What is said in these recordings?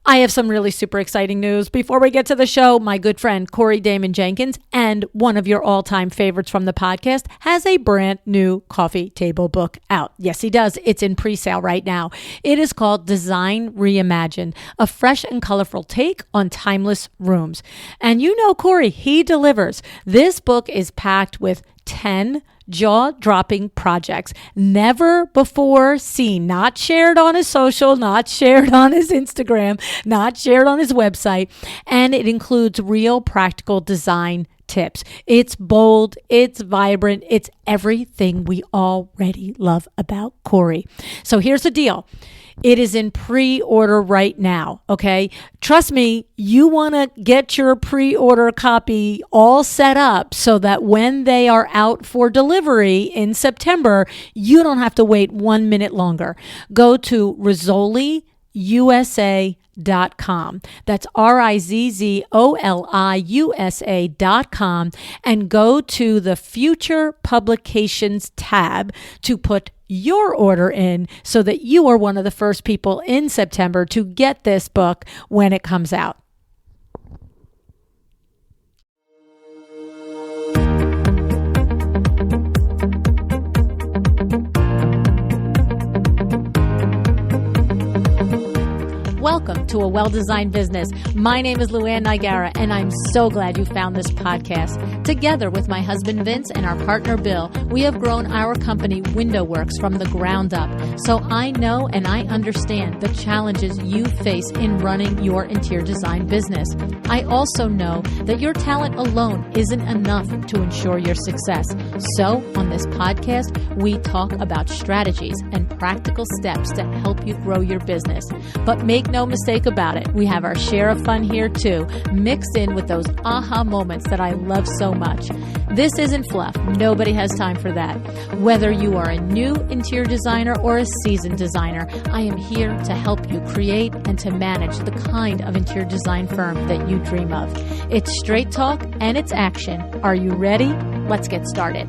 I have some really super exciting news. Before we get to the show, my good friend Corey Damon Jenkins, and one of your all-time favorites from the podcast, has a brand new coffee table book out. Yes, he does. It's in pre-sale right now. It is called Design Reimagined, a fresh and colorful take on timeless rooms. And you know Corey, he delivers. This book is packed with 10 jaw-dropping projects never before seen, not shared on his social, not shared on his Instagram, not shared on his website, and it includes real practical design tips. It's bold, it's vibrant, it's everything we already love about Corey. So here's the deal. It is in pre-order right now, okay? Trust me, you want to get your pre-order copy all set up so that when they are out for delivery in September, you don't have to wait 1 minute longer. Go to RizzoliUSA.com. That's RizzoliUSA.com, and go to the Future Publications tab to put your order in so that you are one of the first people in September to get this book when it comes out. Welcome to A Well-Designed Business. My name is LuAnn Nigara, and I'm so glad you found this podcast. Together with my husband Vince and our partner Bill, we have grown our company WindowWorks from the ground up. So I know and I understand the challenges you face in running your interior design business. I also know that your talent alone isn't enough to ensure your success. So on this podcast, we talk about strategies and practical steps to help you grow your business. But make no mistake about it, we have our share of fun here too, mixed in with those aha moments that I love so much. This isn't fluff. Nobody has time for that. Whether you are a new interior designer or a seasoned designer, I am here to help you create and to manage the kind of interior design firm that you dream of. It's straight talk and it's action. Are you ready? Let's get started.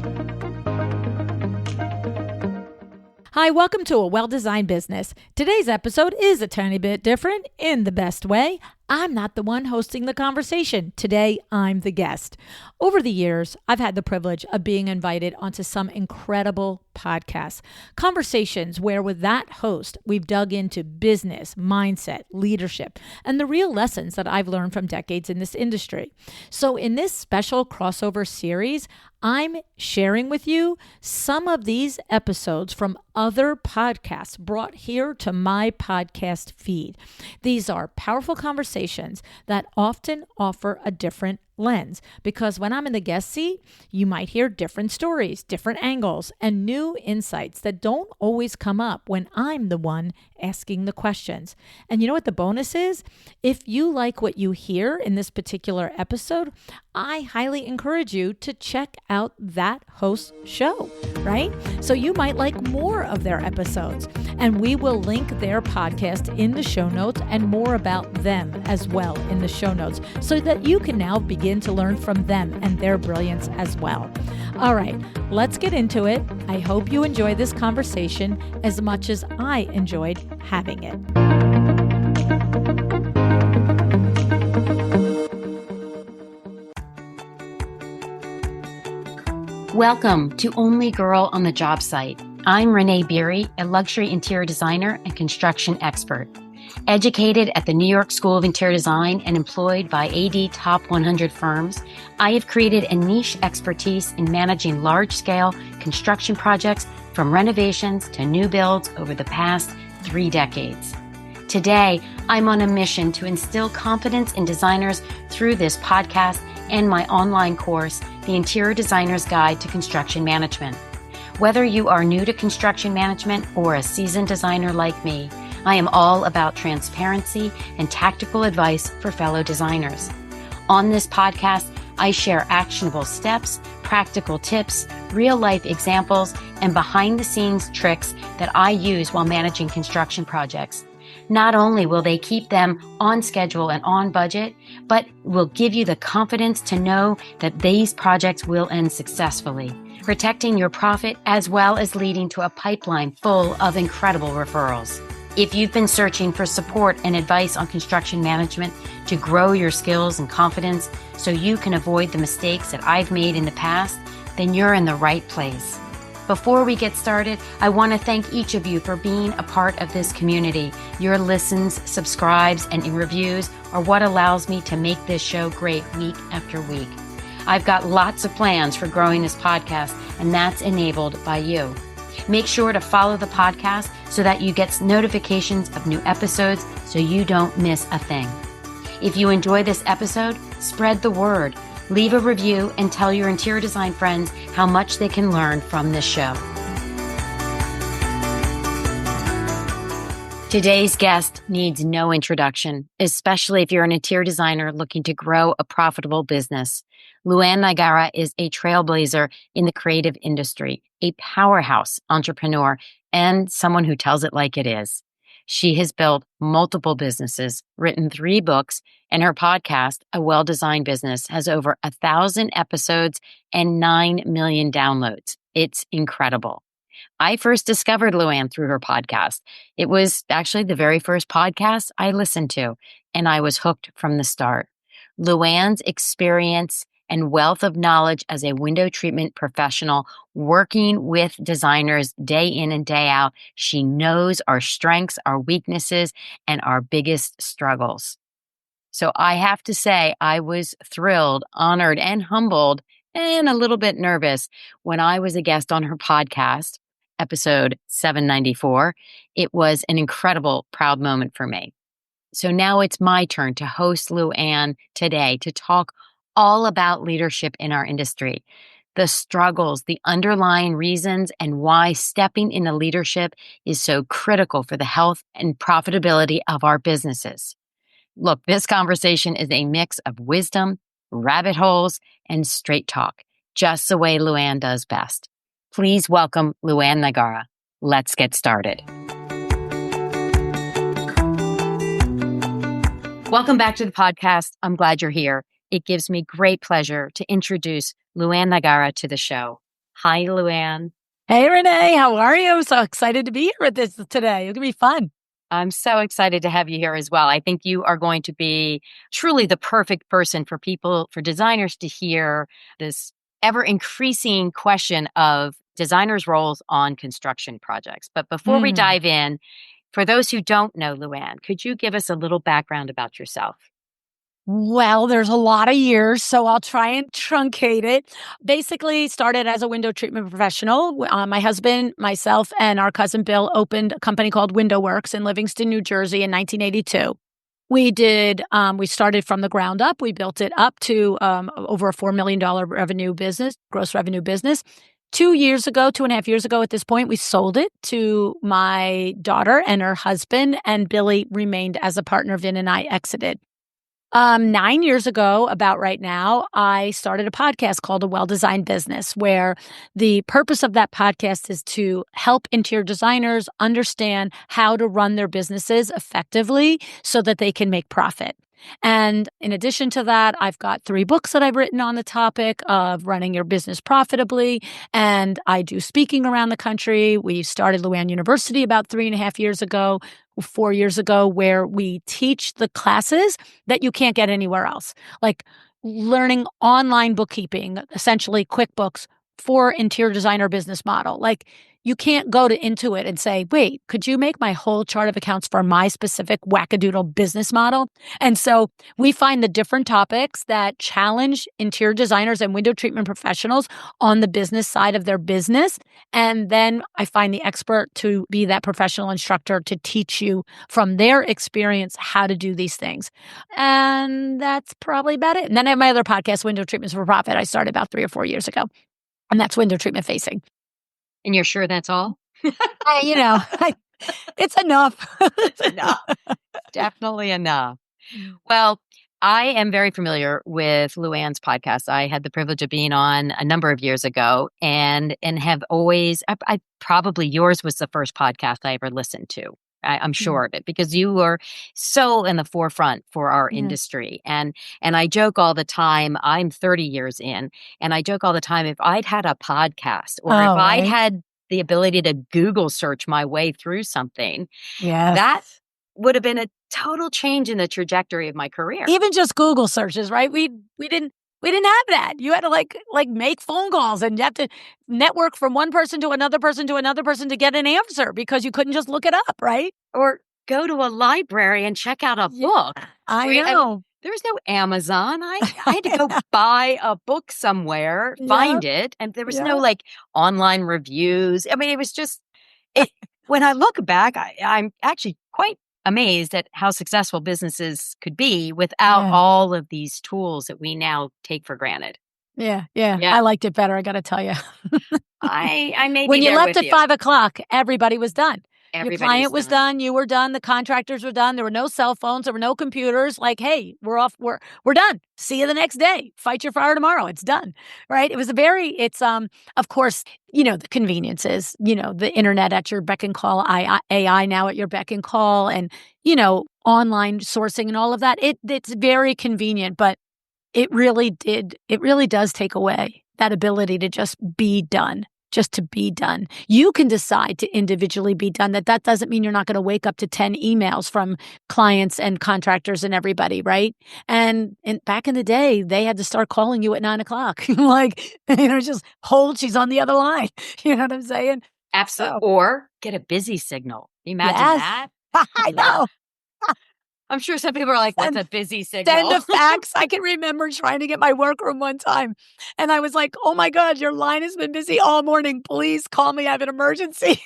Hi, welcome to A Well-Designed Business. Today's episode is a tiny bit different in the best way. I'm not the one hosting the conversation. Today, I'm the guest. Over the years, I've had the privilege of being invited onto some incredible podcasts, conversations where with that host, we've dug into business, mindset, leadership, and the real lessons that I've learned from decades in this industry. So in this special crossover series, I'm sharing with you some of these episodes from other podcasts brought here to my podcast feed. These are powerful conversations that often offer a different lens, because when I'm in the guest seat, you might hear different stories, different angles, and new insights that don't always come up when I'm the one asking the questions. And you know what the bonus is? If you like what you hear in this particular episode, I highly encourage you to check out that host's show, right? So you might like more of their episodes, and we will link their podcast in the show notes and more about them as well in the show notes so that you can now begin to learn from them and their brilliance as well. All right, let's get into it. I hope you enjoy this conversation as much as I enjoyed having it. Welcome to Only Girl on the Jobsite. I'm Renee Biery, a luxury interior designer and construction expert. Educated at the New York School of Interior Design and employed by AD Top 100 firms, I have created a niche expertise in managing large-scale construction projects from renovations to new builds over the past 3 decades. Today, I'm on a mission to instill confidence in designers through this podcast and my online course, The Interior Designer's Guide to Construction Management. Whether you are new to construction management or a seasoned designer like me, I am all about transparency and tactical advice for fellow designers. On this podcast, I share actionable steps, practical tips, real-life examples, and behind-the-scenes tricks that I use while managing construction projects. Not only will they keep them on schedule and on budget, but will give you the confidence to know that these projects will end successfully, protecting your profit as well as leading to a pipeline full of incredible referrals. If you've been searching for support and advice on construction management to grow your skills and confidence so you can avoid the mistakes that I've made in the past, then you're in the right place. Before we get started, I want to thank each of you for being a part of this community. Your listens, subscribes, and reviews are what allows me to make this show great week after week. I've got lots of plans for growing this podcast, and that's enabled by you. Make sure to follow the podcast so that you get notifications of new episodes so you don't miss a thing. If you enjoy this episode, spread the word. Leave a review and tell your interior design friends how much they can learn from this show. Today's guest needs no introduction, especially if you're an interior designer looking to grow a profitable business. LuAnn Nigara is a trailblazer in the creative industry, a powerhouse entrepreneur, and someone who tells it like it is. She has built multiple businesses, written 3 books, and her podcast, A Well-Designed Business, has over 1,000 episodes and 9 million downloads. It's incredible. I first discovered LuAnn through her podcast. It was actually the very first podcast I listened to, and I was hooked from the start. LuAnn's experience and wealth of knowledge as a window treatment professional working with designers day in and day out. She knows our strengths, our weaknesses, and our biggest struggles. So I have to say, I was thrilled, honored, and humbled, and a little bit nervous when I was a guest on her podcast, episode 794. It was an incredible, proud moment for me. So now it's my turn to host LuAnn today to talk all about leadership in our industry, the struggles, the underlying reasons, and why stepping into leadership is so critical for the health and profitability of our businesses. Look, this conversation is a mix of wisdom, rabbit holes, and straight talk, just the way LuAnn does best. Please welcome LuAnn Nigara. Let's get started. Welcome back to the podcast. I'm glad you're here. It gives me great pleasure to introduce LuAnn Nigara to the show. Hi, LuAnn. Hey, Renee, how are you? I'm so excited to be here with this today. It's going to be fun. I'm so excited to have you here as well. I think you are going to be truly the perfect person for people, for designers to hear this ever increasing question of designers' roles on construction projects. But before we dive in, for those who don't know LuAnn, could you give us a little background about yourself? Well, there's a lot of years, so I'll try and truncate it. Basically, started as a window treatment professional. My husband, myself, and our cousin Bill opened a company called Window Works in Livingston, New Jersey in 1982. We started from the ground up. We built it up to over a $4 million revenue business, gross revenue business. 2.5 years ago at this point, we sold it to my daughter and her husband, and Billy remained as a partner. Vin and I exited. 9 years ago, about right now, I started a podcast called A Well-Designed Business, where the purpose of that podcast is to help interior designers understand how to run their businesses effectively so that they can make profit. And in addition to that, I've got 3 books that I've written on the topic of running your business profitably. And I do speaking around the country. We started LuAnn University about 3.5 years ago, 4 years ago, where we teach the classes that you can't get anywhere else, like learning online bookkeeping, essentially QuickBooks for interior designer business model. Like, you can't go to Intuit and say, wait, could you make my whole chart of accounts for my specific wackadoodle business model? And so we find the different topics that challenge interior designers and window treatment professionals on the business side of their business. And then I find the expert to be that professional instructor to teach you from their experience how to do these things. And that's probably about it. And then I have my other podcast, Window Treatments for Profit. I started about 3 or 4 years ago. And that's window treatment facing. And you're sure that's all? It's enough. It's enough. Definitely enough. Well, I am very familiar with LuAnn's podcast. I had the privilege of being on a number of years ago and have always, I probably yours was the first podcast I ever listened to. I'm sure of it because you were so in the forefront for our industry. And I joke all the time, I'm 30 years in, and I joke all the time, if I'd had a podcast or if I'd had the ability to Google search my way through something, that Yes. would have been a total change in the trajectory of my career. Even just Google searches, right? We didn't have that. You had to like make phone calls, and you have to network from one person to another person to another person to get an answer because you couldn't just look it up, right? Or go to a library and check out a book. I Right? know. There was no Amazon. I had to go buy a book somewhere, Yeah, find it, and there was no yeah, like online reviews. I mean, it was just it. When I look back, I'm actually quite amazed at how successful businesses could be without yeah. all of these tools that we now take for granted. Yeah, yeah. Yeah, I liked it better, I gotta tell you. I may be When you there left with at you. 5 o'clock, everybody was done. Your Everybody client was was done. done, you were done, the contractors were done, there were no cell phones, there were no computers, like, "Hey, we're off, we're done. See you the next day. Fight your fire tomorrow, it's done." Right? It was a very of course, the conveniences, the internet at your beck and call, AI now at your beck and call, and, online sourcing and all of that. It's very convenient, but it really does take away that ability to just to be done. You can decide to individually be done. That doesn't mean you're not gonna wake up to 10 emails from clients and contractors and everybody, right? And back in the day, they had to start calling you at 9 o'clock, like, just hold, she's on the other line. You know what I'm saying? Absolutely. So, Or get a busy signal. Can you imagine yes. that? I know. I'm sure some people are like, "What's And a busy send signal?" a fax. I can remember trying to get my workroom one time, and I was like, "Oh my god, your line has been busy all morning. Please call me. I have an emergency."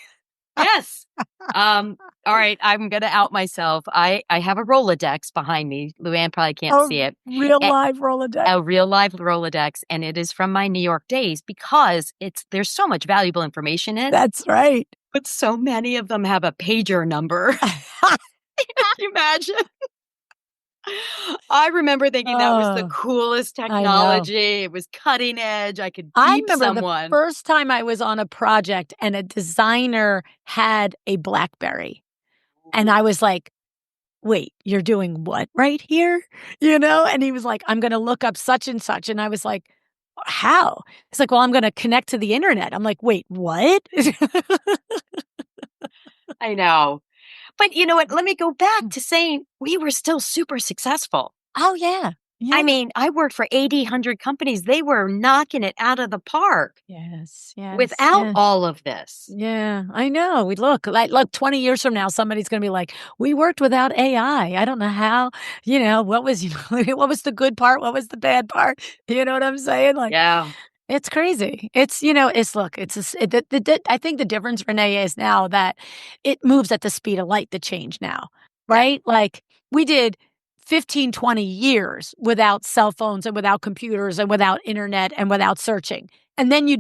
Yes. All right, I'm gonna out myself. I have a Rolodex behind me. LuAnn probably can't A see it. real A live Rolodex. a real live Rolodex, and it is from my New York days because there's so much valuable information in, That's right. but so many of them have a pager number. Can you imagine? I remember thinking that was the Oh, coolest I know. technology. It was cutting edge. I could I beep remember the someone. first time I was on a project and a designer had a BlackBerry, and I was like, "Wait, you're doing what right here?" And he was like, "I'm gonna look up such and such," and I was like, "How?" He's like, "Well, I'm gonna connect to the internet." I'm like, "Wait, what?" I know. But you know what? Let me go back to saying we were still super successful. Oh, yeah. I Yeah. mean, I worked for 80, 100 companies. They were knocking it out of the park Yes, yes, without yeah. all of this. Yeah, I know. We look, 20 years from now, somebody's gonna be like, "We worked without AI." I don't know how, what was, what was the good part? What was the bad part? You know what I'm saying? Like, Yeah. it's crazy. It's look, it's a s I think the difference, Renee, is now that it moves at the speed of light, the change now, Yeah. right? Like, we did 15, 20 years without cell phones and without computers and without internet and without searching. And then you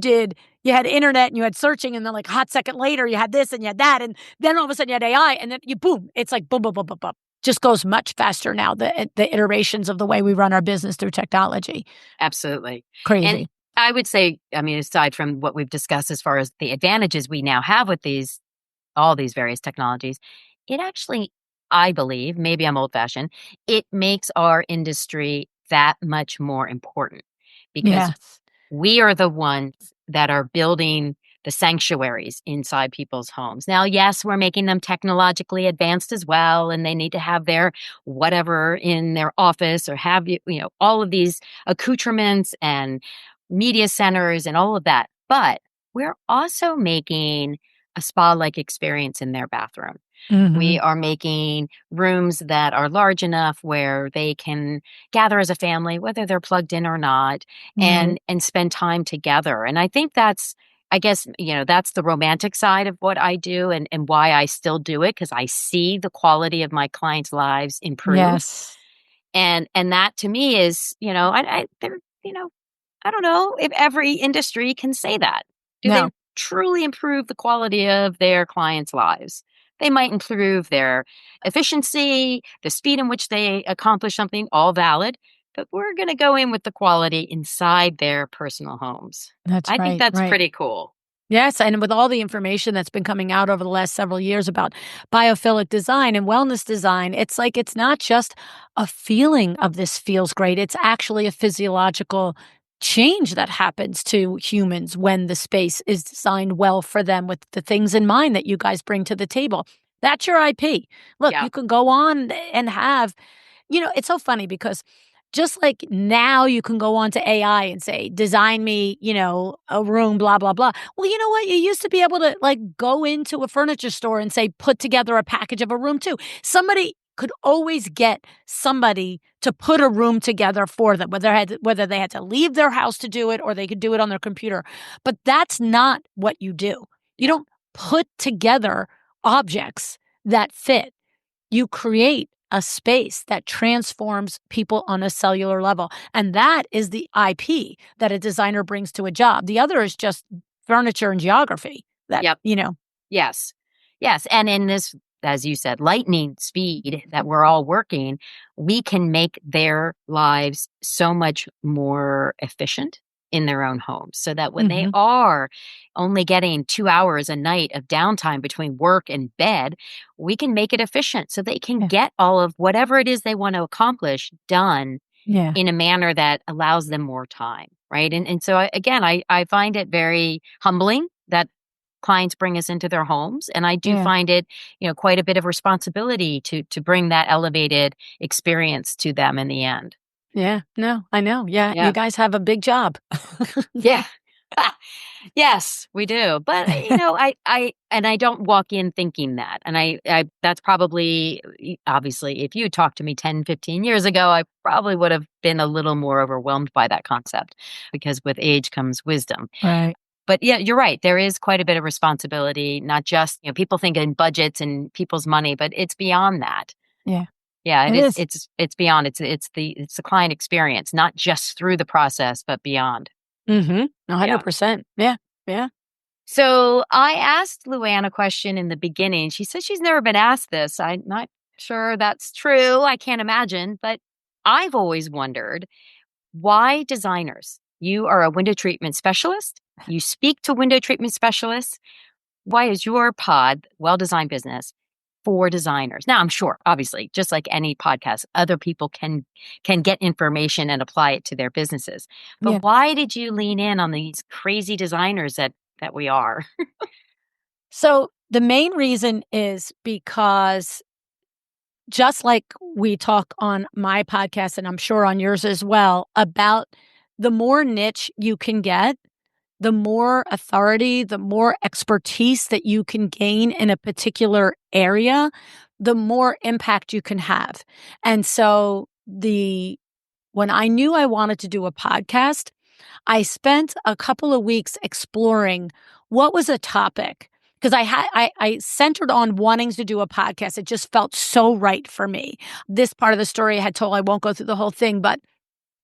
had internet and you had searching, and then, like, a hot second later, you had this and you had that, and then all of a sudden you had AI, and then boom, it's like boom, boom, boom, boom, boom. Just goes much faster now, the iterations of the way we run our business through technology. Absolutely. And Crazy. I would say, I mean, aside from what we've discussed as far as the advantages we now have with all these various technologies, it actually, I believe, maybe I'm old fashioned, it makes our industry that much more important because Yes. we are the ones that are building the sanctuaries inside people's homes. Now, yes, we're making them technologically advanced as well, and they need to have their whatever in their office or have all of these accoutrements and media centers and all of that. But we're also making a spa-like experience in their bathroom. We Mhm. are making rooms that are large enough where they can gather as a family, whether they're plugged in or not, Right. and spend time together. And I think that's, I guess, that's the romantic side of what I do and why I still do it because I see the quality of my clients' lives improve. Yes. And that to me is, I don't know if every industry can say that. Do they No. truly improve the quality of their clients' lives? They might improve their efficiency, the speed in which they accomplish something, all valid, but we're going to go in with the quality inside their personal homes. That's I think right, that's right. pretty cool. Yes, and with all the information that's been coming out over the last several years about biophilic design and wellness design, it's like it's not just a feeling of this feels great. It's actually a physiological change that happens to humans when the space is designed well for them with the things in mind that you guys bring to the table. That's your IP. Look, Yeah. you can go on and have, it's so funny because just like now you can go on to AI and say, design me, a room, blah, blah, blah. Well, you know what? You used to be able to like go into a furniture store and say, put together a package of a room too. Somebody could always get somebody to put a room together for them, whether they had to leave their house to do it or they could do it on their computer. But that's not what you do. You don't put together objects that fit. You create a space that transforms people on a cellular level. And that is the IP that a designer brings to a job. The other is just furniture and geography. Yep. Yes. Yes. And in this, as you said, lightning speed that we're all working, we can make their lives so much more efficient in their own homes so that when they are only getting 2 hours a night of downtime between work and bed, we can make it efficient so they can get all of whatever it is they want to accomplish done in a manner that allows them more time. Right. And so again, I find it very humbling that clients bring us into their homes. And I do find it, quite a bit of responsibility to bring that elevated experience to them in the end. Yeah, no, I know. Yeah, you guys have a big job. Yeah. Yes, we do. But I don't walk in thinking that. And I that's probably, obviously, if you talked to me 10, 15 years ago, I probably would have been a little more overwhelmed by that concept because with age comes wisdom. Right. But yeah, you're right. There is quite a bit of responsibility, not just, people think in budgets and people's money, but it's beyond that. Yeah. Yeah, It is. it's beyond. It's the client experience, not just through the process, but beyond. 100%. Yeah. Yeah. So I asked LuAnn a question in the beginning. She says she's never been asked this. I'm not sure that's true. I can't imagine, but I've always wondered why designers? You are a window treatment specialist. You speak to window treatment specialists. Why is your pod, Well Designed Business, for designers? Now, I'm sure, obviously, just like any podcast, other people can get information and apply it to their businesses. But why did you lean in on these crazy designers that we are? So the main reason is because just like we talk on my podcast, and I'm sure on yours as well, about the more niche you can get, the more authority, the more expertise that you can gain in a particular area, the more impact you can have. And so when I knew I wanted to do a podcast, I spent a couple of weeks exploring what was a topic because I centered on wanting to do a podcast. It just felt so right for me. This part of the story I had told, I won't go through the whole thing, but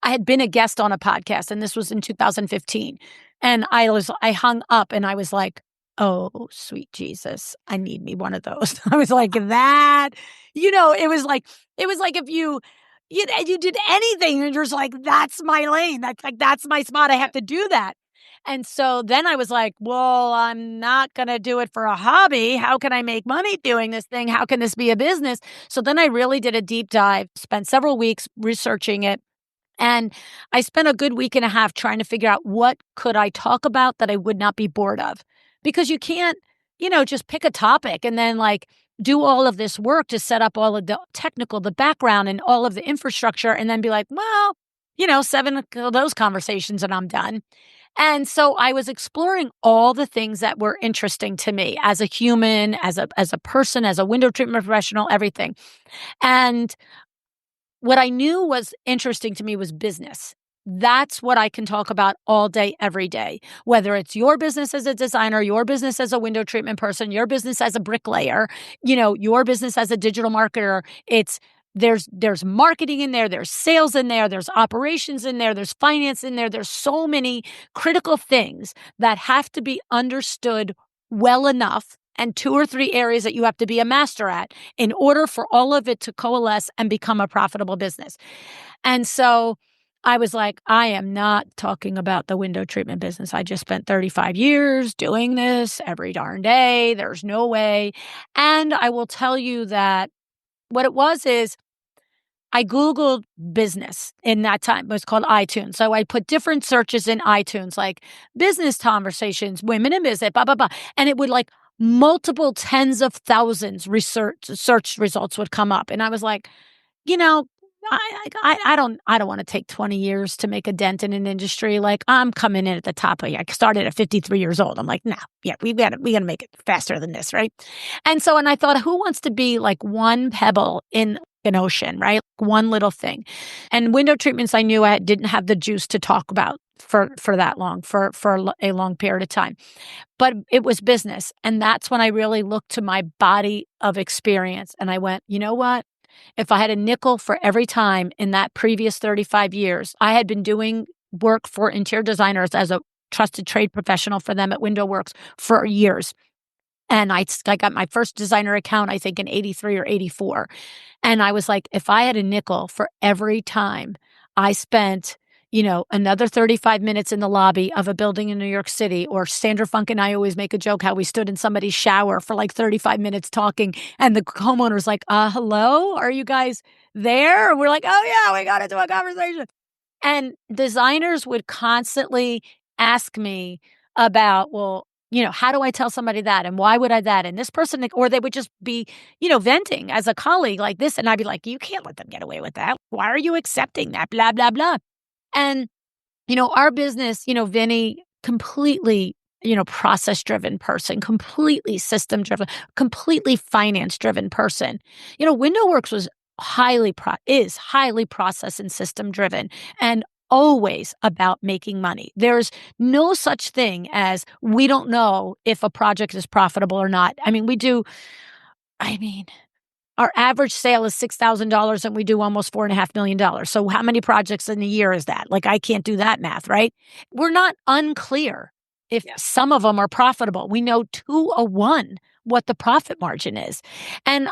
I had been a guest on a podcast, and this was in 2015. And I hung up and I was like, oh, sweet Jesus, I need me one of those. I was like that, it was like if you did anything and you're just like, that's my lane. That's my spot. I have to do that. And so then I was like, well, I'm not going to do it for a hobby. How can I make money doing this thing? How can this be a business? So then I really did a deep dive, spent several weeks researching it. And I spent a good week and a half trying to figure out what could I talk about that I would not be bored of. Because you can't, just pick a topic and then like do all of this work to set up all of the technical, the background and all of the infrastructure and then be like, well, 7 of those conversations and I'm done. And so I was exploring all the things that were interesting to me as a human, as a person, as a window treatment professional, everything. And what I knew was interesting to me was business. That's what I can talk about all day, every day, whether it's your business as a designer, your business as a window treatment person, your business as a bricklayer, your business as a digital marketer. There's marketing in there, there's sales in there, there's operations in there, there's finance in there. There's so many critical things that have to be understood well enough and 2 or 3 areas that you have to be a master at in order for all of it to coalesce and become a profitable business. And so I was like, I am not talking about the window treatment business. I just spent 35 years doing this every darn day. There's no way. And I will tell you that what it was is I Googled business in that time. It was called iTunes. So I put different searches in iTunes, like business conversations, women in business, blah, blah, blah. And it would like multiple tens of thousands search results would come up. And I was like, you know, I don't want to take 20 years to make a dent in an industry. Like I'm coming in at the top of it. I started at 53 years old. I'm like, nah, yeah, we gotta make it faster than this, right? And I thought, who wants to be like one pebble in an ocean, right? One little thing. And window treatments, I knew I didn't have the juice to talk about for that long, for a long period of time. But it was business. And that's when I really looked to my body of experience. And I went, you know what? If I had a nickel for every time in that previous 35 years, I had been doing work for interior designers as a trusted trade professional for them at Window Works for years. And I got my first designer account, I think in 83 or 84. And I was like, if I had a nickel for every time I spent, another 35 minutes in the lobby of a building in New York City, or Sandra Funk and I always make a joke how we stood in somebody's shower for like 35 minutes talking. And the homeowner's like, hello, are you guys there? And we're like, oh yeah, we got into a conversation. And designers would constantly ask me about, well, how do I tell somebody that? And why would I that? And this person, or they would just be, venting as a colleague like this. And I'd be like, you can't let them get away with that. Why are you accepting that? Blah, blah, blah. And, our business, Vinny, completely, process driven person, completely system driven, completely finance driven person. WindowWorks is highly process and system driven, and always about making money. There's no such thing as we don't know if a project is profitable or not. I mean, our average sale is $6,000 and we do almost $4.5 million. So how many projects in a year is that? Like, I can't do that math, right? We're not unclear if some of them are profitable. We know 201 what the profit margin is. And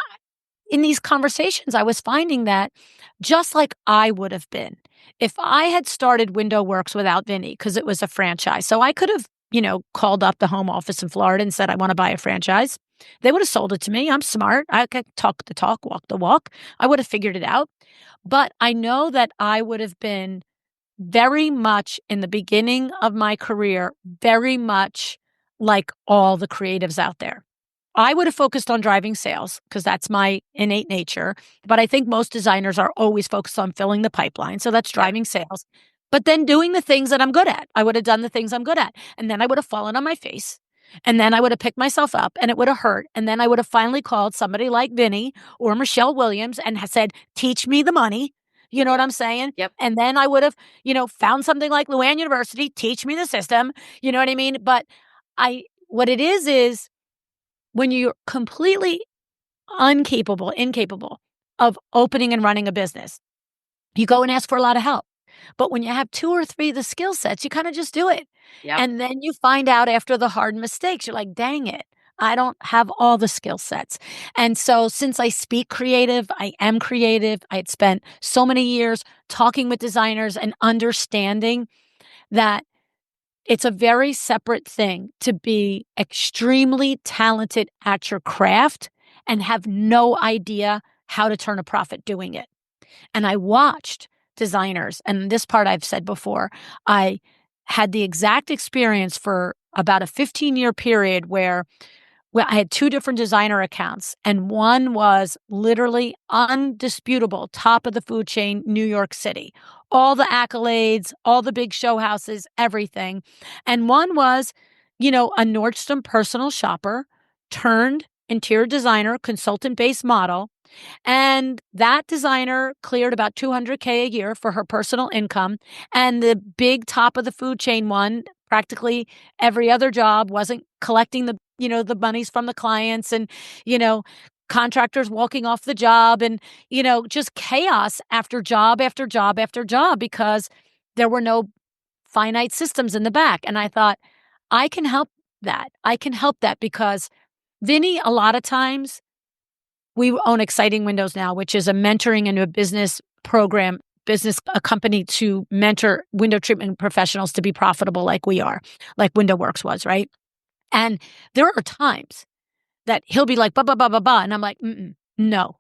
in these conversations, I was finding that just like I would have been if I had started Window Works without Vinny, because it was a franchise. So I could have, called up the home office in Florida and said, I want to buy a franchise. They would have sold it to me. I'm smart. I could talk the talk, walk the walk. I would have figured it out. But I know that I would have been very much in the beginning of my career, very much like all the creatives out there. I would have focused on driving sales because that's my innate nature. But I think most designers are always focused on filling the pipeline. So that's driving sales. But then doing the things that I'm good at. I would have done the things I'm good at. And then I would have fallen on my face. And then I would have picked myself up and it would have hurt. And then I would have finally called somebody like Vinny or Michelle Williams and said, teach me the money. You know what I'm saying? Yep. And then I would have, found something like LuAnn University, teach me the system. You know what I mean? But what it is when you're completely incapable of opening and running a business, you go and ask for a lot of help. But when you have two or three of the skill sets, you kind of just do it. Yep. And then you find out after the hard mistakes, you're like, dang it, I don't have all the skill sets. And so since I speak creative, I am creative. I had spent so many years talking with designers and understanding that it's a very separate thing to be extremely talented at your craft and have no idea how to turn a profit doing it. And I watched designers, and this part I've said before, I had the exact experience for about a 15-year period where I had two different designer accounts, and one was literally undisputable, top of the food chain, New York City. All the accolades, all the big show houses, everything. And one was, a Nordstrom personal shopper turned interior designer, consultant-based model. And that designer cleared about $200K a year for her personal income. And the big top of the food chain one, practically every other job wasn't collecting the monies from the clients, and, contractors walking off the job, and, just chaos after job after job after job because there were no finite systems in the back. And I thought, I can help that. I can help that because Vinny, a lot of times, we own Exciting Windows now, which is a mentoring and a business program, a company to mentor window treatment professionals to be profitable like we are, like Window Works was, right? And there are times that he'll be like, blah, blah, blah, blah, blah. And I'm like, no,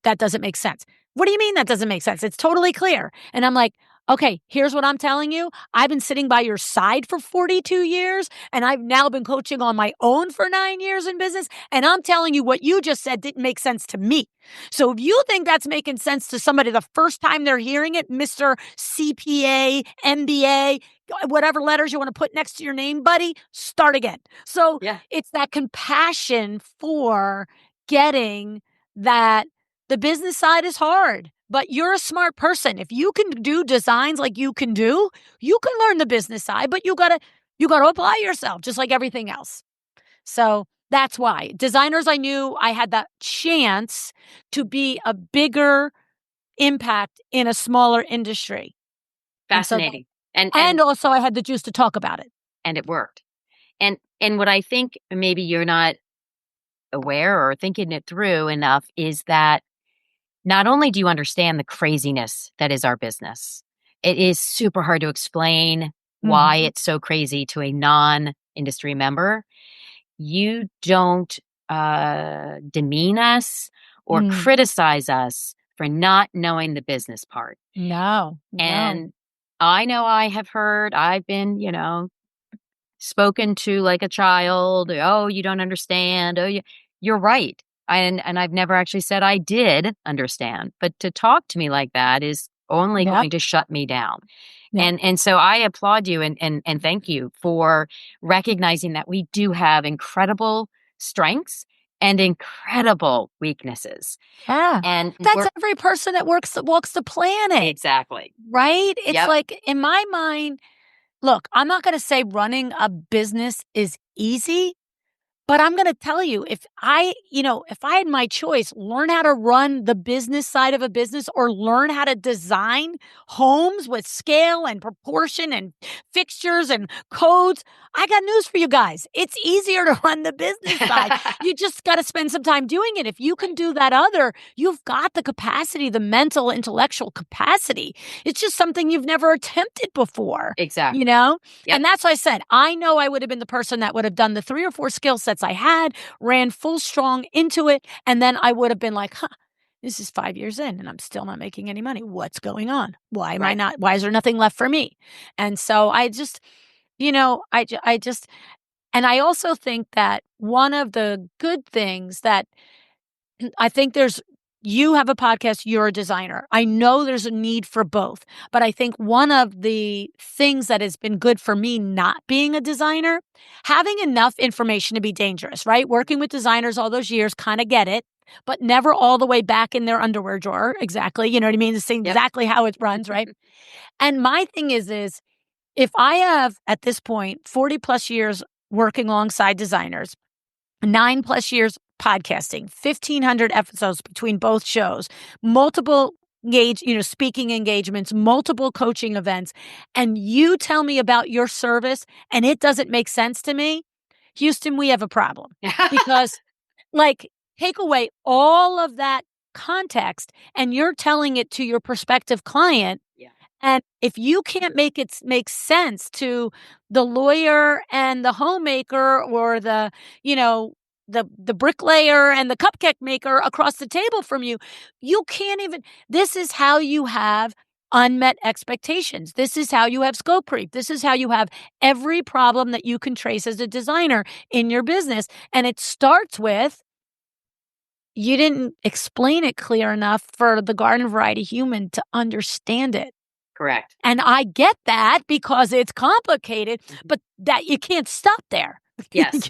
that doesn't make sense. What do you mean that doesn't make sense? It's totally clear. And I'm like, okay, here's what I'm telling you. I've been sitting by your side for 42 years, and I've now been coaching on my own for 9 years in business. And I'm telling you what you just said didn't make sense to me. So if you think that's making sense to somebody the first time they're hearing it, Mr. CPA, MBA, whatever letters you want to put next to your name, buddy, start again. So it's that compassion for getting that the business side is hard, but you're a smart person. If you can do designs like you can do, you can learn the business side, but you gotta apply yourself just like everything else. So that's why designers, I knew I had that chance to be a bigger impact in a smaller industry. Fascinating. And also I had the juice to talk about it. And it worked. And what I think maybe you're not aware or thinking it through enough is that not only do you understand the craziness that is our business, it is super hard to explain why it's so crazy to a non-industry member. You don't demean us or criticize us for not knowing the business part. No. And I know I have heard, I've been, spoken to like a child. Oh, you don't understand. Oh, you're right. And I've never actually said I did understand. But to talk to me like that is only going to shut me down. Yep. And so I applaud you and thank you for recognizing that we do have incredible strengths and incredible weaknesses. Yeah. And that's every person that walks the planet. Exactly. Right? It's like, in my mind, look, I'm not going to say running a business is easy, but I'm going to tell you, if I had my choice, learn how to run the business side of a business or learn how to design homes with scale and proportion and fixtures and codes, I got news for you guys. It's easier to run the business side. You just got to spend some time doing it. If you can do that other, you've got the capacity, the mental, intellectual capacity. It's just something you've never attempted before. Exactly. Yep. And that's why I said, I know I would have been the person that would have done the 3 or 4 skill sets I had, ran full strong into it, and then I would have been like, this is 5 years in and I'm still not making any money. What's going on? Why am I not? Why is there nothing left for me? And so I just, and I also think that one of the good things that I think you have a podcast, you're a designer. I know there's a need for both, but I think one of the things that has been good for me not being a designer, having enough information to be dangerous, right? Working with designers all those years, kind of get it, but never all the way back in their underwear drawer. Exactly. You know what I mean? This is exactly how it runs, right? And my thing is if I have at this point 40 plus years working alongside designers, 9+ years podcasting, 1,500 episodes between both shows, multiple speaking engagements, multiple coaching events, and you tell me about your service and it doesn't make sense to me, Houston, we have a problem. Because take away all of that context and you're telling it to your prospective client. And if you can't make it make sense to the lawyer and the homemaker or the bricklayer and the cupcake maker across the table from you, you can't even, this is how you have unmet expectations. This is how you have scope creep. This is how you have every problem that you can trace as a designer in your business. And it starts with, you didn't explain it clear enough for the garden variety human to understand it. Correct. And I get that because it's complicated, but that you can't stop there. Yes.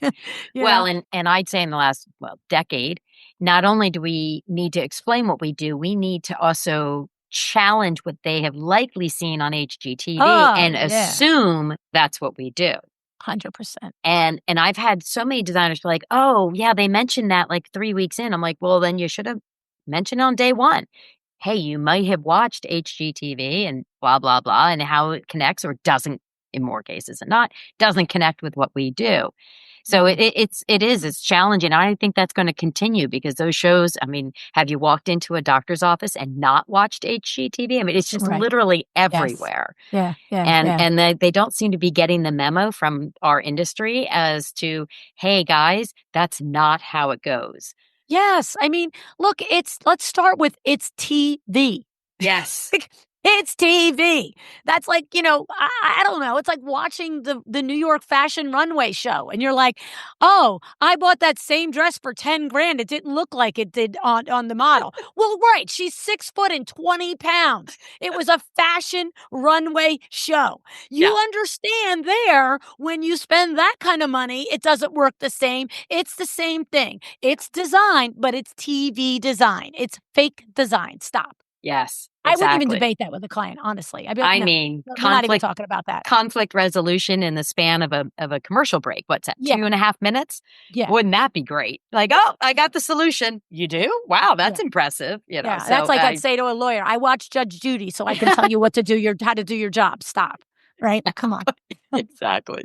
Well, and I'd say in the last decade, not only do we need to explain what we do, we need to also challenge what they have likely seen on HGTV assume that's what we do. 100%. And I've had so many designers be like, oh, yeah, they mentioned that like 3 weeks in. I'm like, well, then you should have mentioned on day one. Hey, you might have watched HGTV and blah, blah, blah, and how it connects or doesn't, in more cases than not, doesn't connect with what we do. So it's challenging. I think that's going to continue because those shows, I mean, have you walked into a doctor's office and not watched HGTV? I mean, it's just literally everywhere. Yes. And they don't seem to be getting the memo from our industry as to, hey, guys, that's not how it goes. Yes. I mean, look, let's start with it's TV. Yes. It's TV. That's like, I don't know. It's like watching the New York fashion runway show. And you're like, oh, I bought that same dress for 10 grand. It didn't look like it did on the model. Well, right. She's 6 foot and 20 pounds. It was a fashion runway show. You Yeah. understand there when you spend that kind of money, it doesn't work the same. It's the same thing. It's design, but it's TV design. It's fake design. Stop. Yes, I wouldn't even exactly. debate that with a client, honestly. I'd be like, I "No, mean, we're not even talking about that." conflict resolution in the span of a commercial break. What's that? Yeah, 2.5 minutes? yeah, Wouldn't that be great? Like, oh, I got the solution. You do? Wow, yeah, that's impressive. yeah. That's So like I'd I say to a lawyer, "I watch Judge Judy, so I can tell you how to do your job." Stop. Right? Come on. exactly.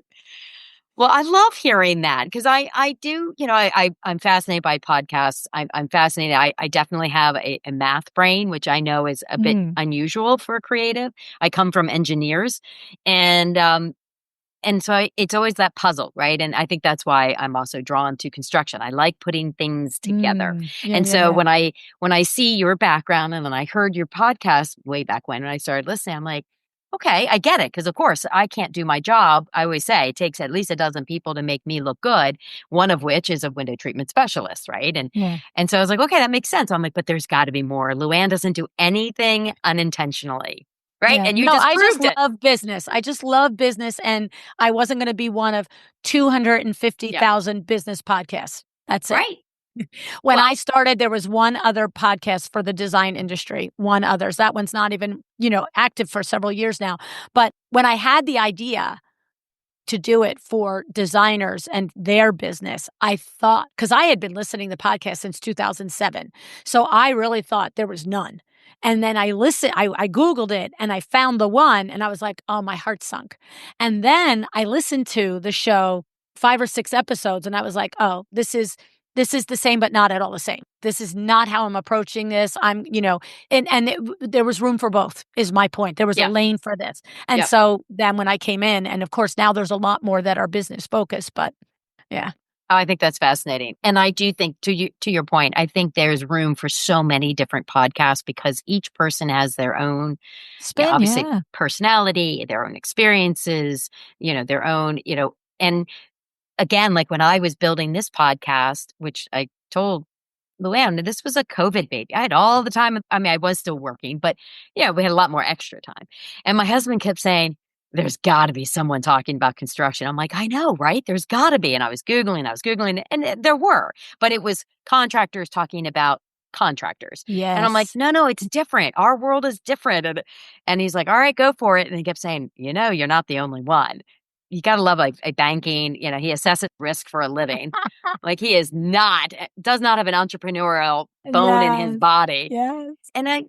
Well, I love hearing that because I do, I'm fascinated by podcasts. I'm fascinated. I definitely have a math brain, which I know is a bit Mm, unusual for a creative. I come from engineers, and so it's always that puzzle, right? And I think that's why I'm also drawn to construction. I like putting things together. yeah, And yeah, so yeah, when I see your background and then I heard your podcast way back when I started listening, I'm like, okay, I get it. Because of course I can't do my job. I always say it takes at least a dozen people to make me look good. One of which is a window treatment specialist, right? yeah, And so I was like, okay, that makes sense. I'm like, but there's got to be more. LuAnn doesn't do anything unintentionally, right? yeah. And you No, just I just proved it. love business. I just love business, and I wasn't going to be one of Yeah, 250,000 business podcasts. That's it. right. When Well, I started, there was one other podcast for the design industry, one others. That one's not even, active for several years now. But when I had the idea to do it for designers and their business, I thought, because I had been listening to podcasts since 2007. So I really thought there was none. And then I Googled it and I found the one and I was like, oh, my heart sunk. And then I listened to the show 5 or 6 episodes and I was like, oh, this is the same, but not at all the same. This is not how I'm approaching this. There was room for both is my point. There was a yeah, lane for this. And yeah. so then when I came in, and of course now there's a lot more that are business focused, but yeah. Oh, I think that's fascinating. And I do think to your point, I think there's room for so many different podcasts because each person has their own, Spin, obviously yeah. personality, their own experiences, their own, and again, like when I was building this podcast, which I told LuAnn, this was a COVID baby. I had all the time. I mean, I was still working, but yeah, we had a lot more extra time. And my husband kept saying, there's got to be someone talking about construction. I'm like, I know, right? There's got to be. And I was Googling, and there were, but it was contractors talking about contractors. And I'm like, Yes. no, it's different. Our world is different. And he's like, all right, go for it. And he kept saying, you're not the only one. You got to love a banking, he assesses risk for a living. Like he does not have an entrepreneurial bone in his Yes. body. Yes. And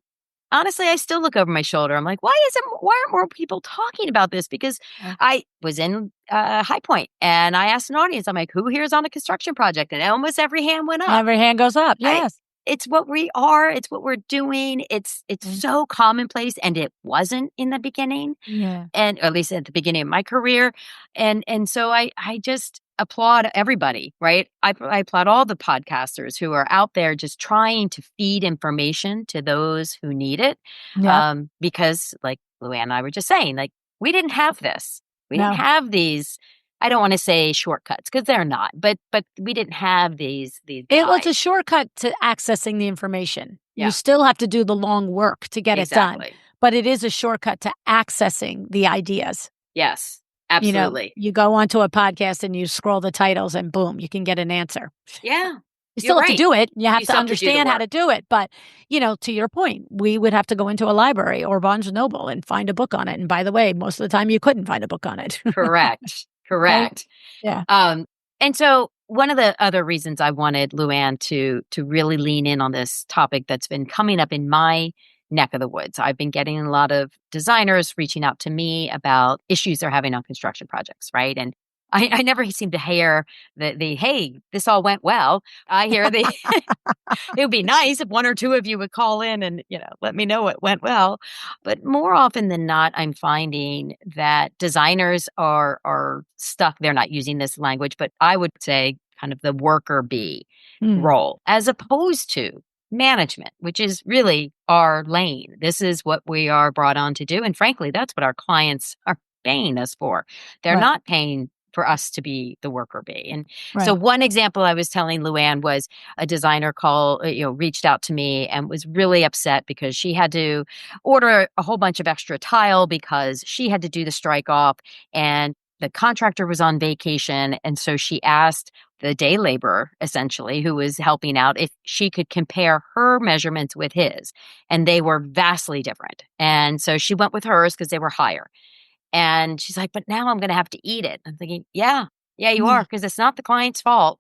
honestly, I still look over my shoulder. I'm like, why aren't more people talking about this? Because Yeah. I was in High Point and I asked an audience, I'm like, who here is on a construction project? And almost every hand went up. Every hand goes up. I, Yes. it's what we are. It's what we're doing. It's Mm. so commonplace, and it wasn't in the beginning, Yeah. and at least at the beginning of my career. And so I just applaud everybody, right? I applaud all the podcasters who are out there just trying to feed information to those who need it. Yep. Because like LuAnn and I were just saying, like we didn't have this. We didn't No. have these. I don't want to say shortcuts because they're not, but we didn't have these It was a guides. shortcut to accessing the information. You Yeah, still have to do the long work to get it done, exactly. but it is a shortcut to accessing the ideas. Yes, absolutely. You go onto a podcast and you scroll the titles and boom, you can get an answer. Yeah, You you're still have to right. do it. You have You to still have to do the understand how work. to do it. But, to your point, we would have to go into a library or Barnes& Noble and find a book on it. And by the way, most of the time you couldn't find a book on it. Correct. Right? Correct. Yeah. And so one of the other reasons I wanted LuAnn to really lean in on this topic that's been coming up in my neck of the woods. I've been getting a lot of designers reaching out to me about issues they're having on construction projects, right? And I never seem to hear the hey, this all went well. I hear the it would be nice if one or two of you would call in and, let me know it went well. But more often than not, I'm finding that designers are stuck. They're not using this language, but I would say kind of the worker bee. Mm. role as opposed to management, which is really our lane. This is what we are brought on to do. And frankly, that's what our clients are paying us for. They're Right. not paying for us to be the worker bee. And so Right. one example I was telling LuAnn was a designer reached out to me and was really upset because she had to order a whole bunch of extra tile because she had to do the strike off and the contractor was on vacation. And so she asked the day laborer, essentially, who was helping out, if she could compare her measurements with his. And they were vastly different. And so she went with hers because they were higher. And she's like, but now I'm going to have to eat it. I'm thinking, yeah, you are, Yeah. because it's not the client's fault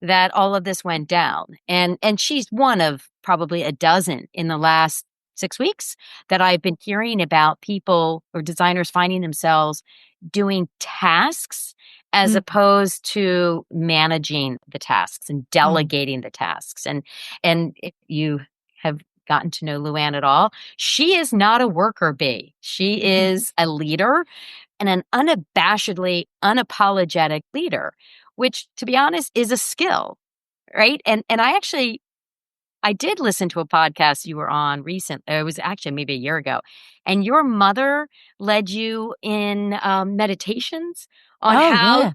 that all of this went down. And she's one of probably a dozen in the last 6 weeks that I've been hearing about people or designers finding themselves doing tasks as Mm. opposed to managing the tasks and Mm. delegating the tasks. And if you have gotten to know LuAnn at all, she is not a worker bee. She is a leader and an unabashedly unapologetic leader, which, to be honest, is a skill, right? And I did listen to a podcast you were on recent. It was actually maybe a year ago, and your mother led you in meditations on Oh, yeah.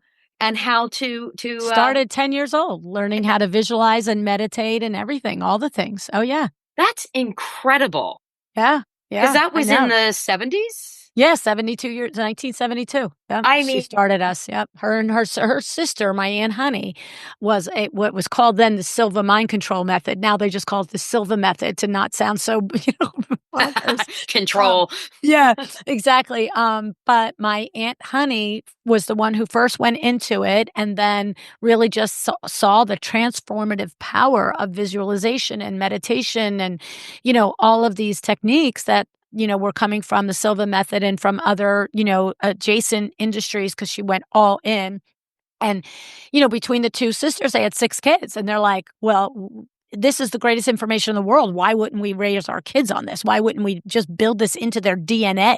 how to Started 10 years old, learning how to visualize and meditate and everything, all the things. Oh, yeah. that's incredible Yeah. because Yeah. that I was in know. the 70s. Yeah, 72 years, 1972. Yep, I she mean, started us. Yep, her and her sister, my Aunt Honey, was what was called then the Silva mind control method. Now they just call it the Silva method to not sound so, bonkers. Um, control. yeah, exactly. But my Aunt Honey was the one who first went into it and then really just saw the transformative power of visualization and meditation and, all of these techniques that were coming from the Silva method and from other, adjacent industries because she went all in. And, between the two sisters, they had 6 kids. And they're like, well, this is the greatest information in the world. Why wouldn't we raise our kids on this? Why wouldn't we just build this into their DNA?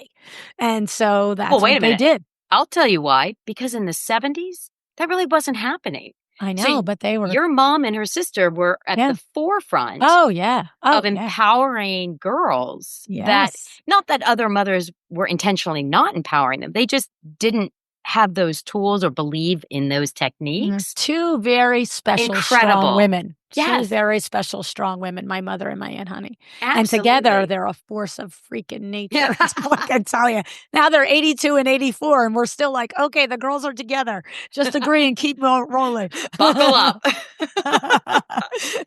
And so Well, that's wait what a they minute. did. I'll tell you why. Because in the 70s, that really wasn't happening. I So know, but they were, your mom and her sister were at yeah. the forefront Oh, yeah. Oh, of yeah. empowering girls that, Yes. not that other mothers were intentionally not empowering them. They just didn't have those tools or believe in those techniques. 2 very special, strong Incredible. women. 2 Yes, very special, strong women, my mother and my Aunt Honey. And together, absolutely. they're a force of freaking Yeah. nature. That's all I can tell you. Now they're 82 and 84, and we're still like, okay, the girls are together. Just agree and keep rolling. Buckle up.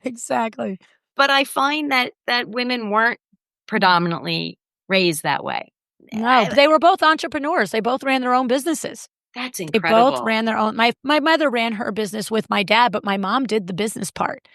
Exactly. But I find that women weren't predominantly raised that way. No, I they were both entrepreneurs. They both ran their own businesses. That's They both incredible. ran their own. My mother ran her business with my dad, but my mom did the business part.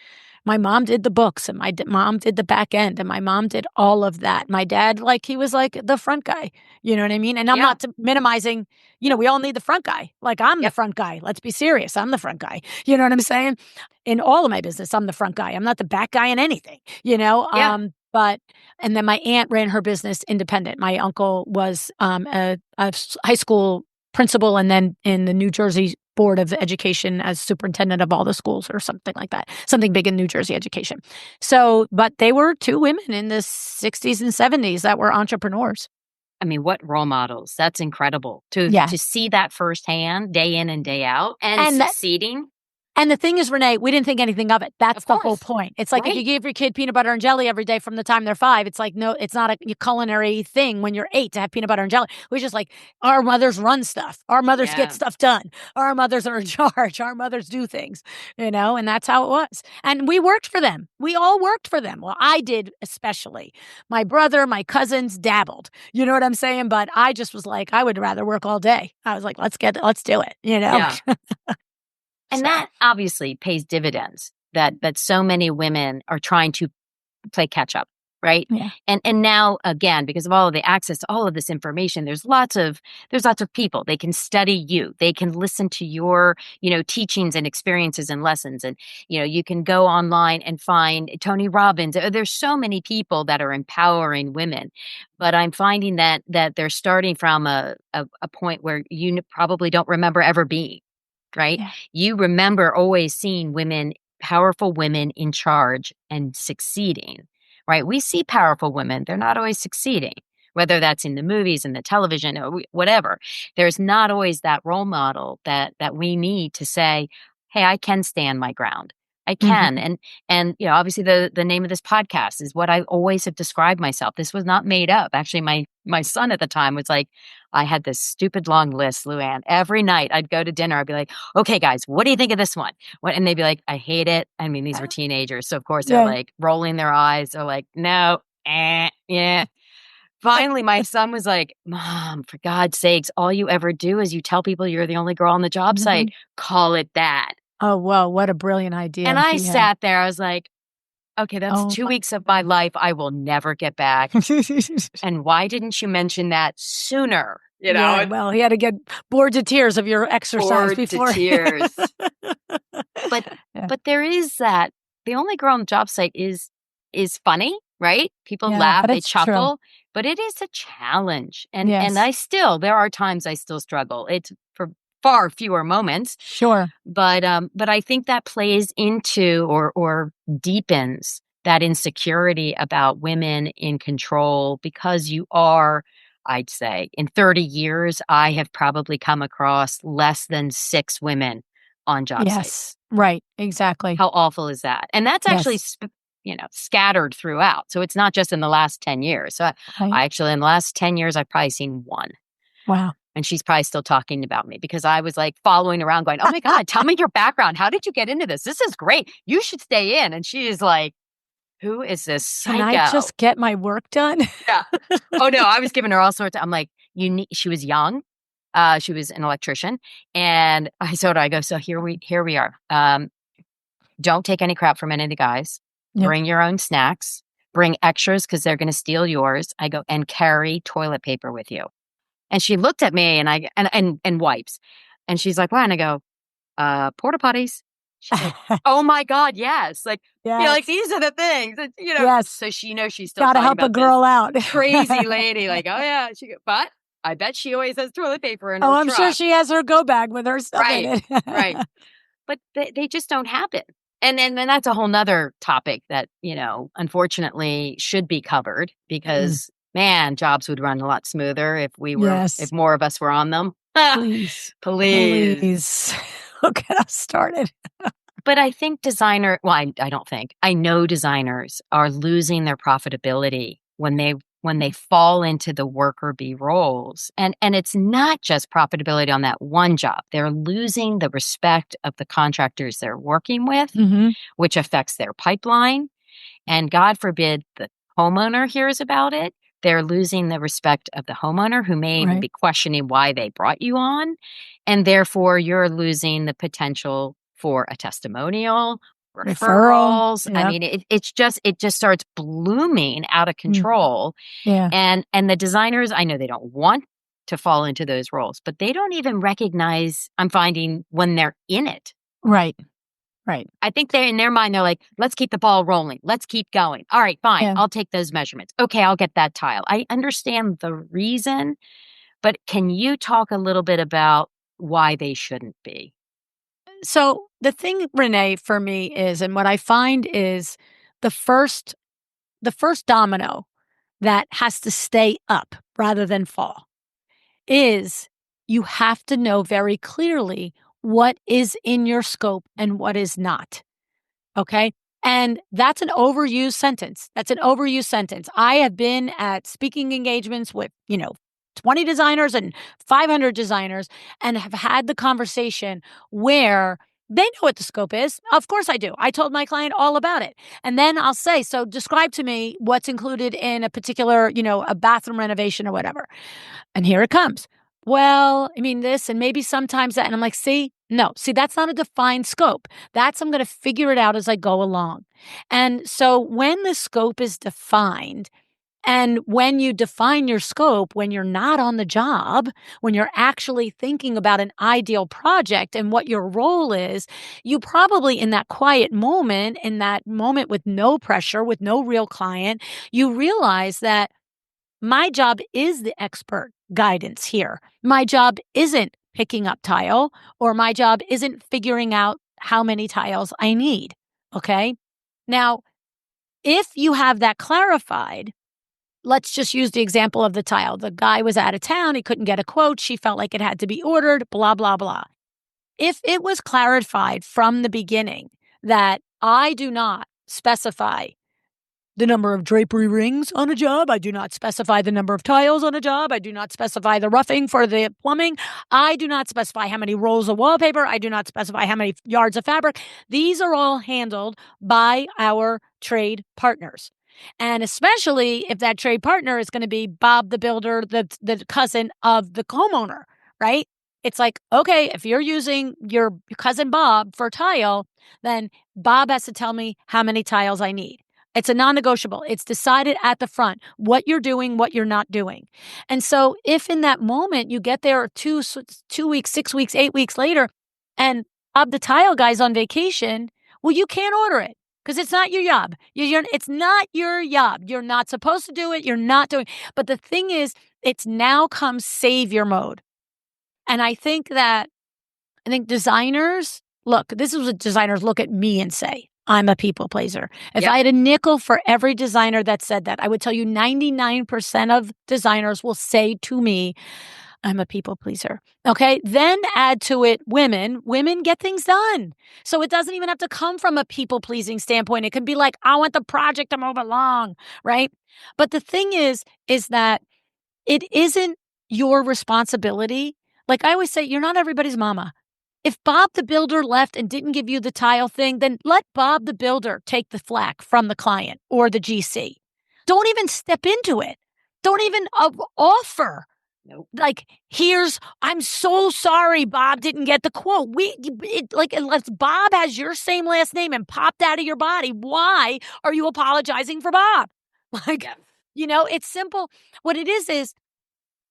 My mom did the books, and mom did the back end, and my mom did all of that. My dad, like, he was like the front guy. You know what I mean? And I'm Yeah. not minimizing. We all need the front guy. Like, I'm the Yep. front guy. Let's be serious. I'm the front guy. You know what I'm saying? In all of my business, I'm the front guy. I'm not the back guy in anything. Yeah. But and then my aunt ran her business independent. My uncle was a high school principal and then in the New Jersey Board of Education as superintendent of all the schools or something like that, something big in New Jersey education. So, but they were 2 women in the 60s and 70s that were entrepreneurs. I mean, what role models? That's incredible Yeah. to see that firsthand, day in and day out, and And that succeeding. And the thing is, Renee, we didn't think anything of it. That's Of the whole course. point. It's like if you Right. give your kid peanut butter and jelly every day from the time they're 5, it's like, no, it's not a culinary thing when you're 8 to have peanut butter and jelly. We're just like, our mothers run stuff. Our mothers get Yeah. stuff done. Our mothers are in charge. Our mothers do things, and that's how it was. And we worked for them. We all worked for them. Well, I did especially. My brother, my cousins dabbled. You know what I'm saying? But I just was like, I would rather work all day. I was like, let's do it, Yeah. And So, that obviously pays dividends that so many women are trying to play catch up, right? yeah. And now again, because of all of the access to all of this information, there's lots of people. They can study you. They can listen to your, teachings and experiences and lessons. And, you can go online and find Tony Robbins. There's so many people that are empowering women. But I'm finding that they're starting from a point where you probably don't remember ever being. Right? Yeah. You remember always seeing women powerful women in charge and succeeding, right? We see powerful women. They're not always succeeding, whether that's in the movies and the television or whatever. There's not always that role model that we need to say, hey, I can stand my ground. I can. And obviously the name of this podcast is what I always have described myself. This was not made up. Actually, my son at the time was like, I had this stupid long list, LuAnn. Every night I'd go to dinner. I'd be like, okay, guys, what do you think of this one? And they'd be like, I hate it. I mean, these were teenagers. So of course they're like rolling their eyes. They're like, no, yeah. Finally, my son was like, Mom, for God's sakes, all you ever do is you tell people you're the only girl on the job site. Call it that. Oh, wow. What a brilliant idea. And I sat there. I was like, okay, that's 2 weeks of my life I will never get back. And why didn't you mention that sooner? Yeah, well, he had to get bored to tears of your exercise before. To tears. But there is that. The only girl on the job site is funny, right? People laugh, they chuckle, but it is a challenge. And there are times I still struggle. It's for far fewer moments. Sure. But I think that plays into or deepens that insecurity about women in control, because you are, I'd say, in 30 years, I have probably come across less than 6 women on job sites. Right. Exactly. How awful is that? And that's actually, scattered throughout. So it's not just in the last 10 years. So I actually, in the last 10 years, I've probably seen one. Wow. And she's probably still talking about me because I was like following around going, oh my God, tell me your background. How did you get into this? This is great. You should stay in. And she is like, who is this psycho? Can I just get my work done? Yeah. Oh no, I was giving her all sorts of, I'm like, she was young. She was an electrician. And I told her, I go, so here we are. Don't take any crap from any of the guys. Yep. Bring your own snacks. Bring extras because they're going to steal yours. I go, and carry toilet paper with you. And she looked at me and wipes. And she's like, "Why?" And I go, porta potties. She's like, oh my God, yes. Like, like these are the things that, Yes. So she's still gotta help a girl out. Crazy lady. Like, oh yeah. But I bet she always has toilet paper in her I'm truck. sure she has her go bag with her stuff in it. Right. But they just don't happen. And then that's a whole nother topic that, unfortunately should be covered because man, jobs would run a lot smoother if if more of us were on them. Please. Get us started. But I think I don't think, I know designers are losing their profitability when they fall into the worker bee roles. And it's not just profitability on that one job. They're losing the respect of the contractors they're working with, which affects their pipeline. And God forbid the homeowner hears about it. They're losing the respect of the homeowner who may even be questioning why they brought you on. And therefore, you're losing the potential for a testimonial, referrals. Yep. I mean, it just starts blooming out of control. Yeah. And the designers, I know they don't want to fall into those roles, but they don't even recognize, I'm finding, when they're in it. Right. I think in their mind, they're like, let's keep the ball rolling. Let's keep going. All right, fine. Yeah. I'll take those measurements. Okay, I'll get that tile. I understand the reason, but can you talk a little bit about why they shouldn't be? So the thing, Renee, for me is, and what I find is the first domino that has to stay up rather than fall is you have to know very clearly what is in your scope and what is not. Okay. And that's an overused sentence. I have been at speaking engagements with, 20 designers and 500 designers and have had the conversation where they know what the scope is. Of course I do. I told my client all about it. And then I'll say, so describe to me what's included in a particular, a bathroom renovation or whatever. And here it comes. Well, I mean this and maybe sometimes that. And I'm like, that's not a defined scope. I'm going to figure it out as I go along. And so when the scope is defined, and when you define your scope, when you're not on the job, when you're actually thinking about an ideal project and what your role is, you probably in that quiet moment, with no pressure, with no real client, you realize that my job is the expert guidance here. My job isn't picking up tile, or my job isn't figuring out how many tiles I need. Okay. Now, if you have that clarified, let's just use the example of the tile. The guy was out of town. He couldn't get a quote. She felt like it had to be ordered, blah, blah, blah. If it was clarified from the beginning that I do not specify the number of drapery rings on a job, I do not specify the number of tiles on a job, I do not specify the roughing for the plumbing, I do not specify how many rolls of wallpaper, I do not specify how many yards of fabric. These are all handled by our trade partners. And especially if that trade partner is going to be Bob the builder, the cousin of the homeowner, right? It's like, okay, if you're using your cousin Bob for tile, then Bob has to tell me how many tiles I need. It's a non-negotiable. It's decided at the front what you're doing, what you're not doing. And so if in that moment you get there 2 weeks, 6 weeks, 8 weeks later, and Bob the tile guy's on vacation, well, you can't order it because it's not your job. It's not your job. You're not supposed to do it. You're not doing. But the thing is, it's now come savior mode. And I think designers, this is what designers look at me and say. I'm a people pleaser. If I had a nickel for every designer that said that, I would tell you 99% of designers will say to me, I'm a people pleaser. Okay. Then add to it women. Women get things done. So it doesn't even have to come from a people pleasing standpoint. It could be like, I want the project to move along. Right. But the thing is that it isn't your responsibility. Like I always say, you're not everybody's mama. If Bob the builder left and didn't give you the tile thing, then let Bob the builder take the flack from the client or the GC. Don't even step into it. Don't even offer. Nope. Like, I'm so sorry Bob didn't get the quote. Unless Bob has your same last name and popped out of your body, why are you apologizing for Bob? It's simple. What it is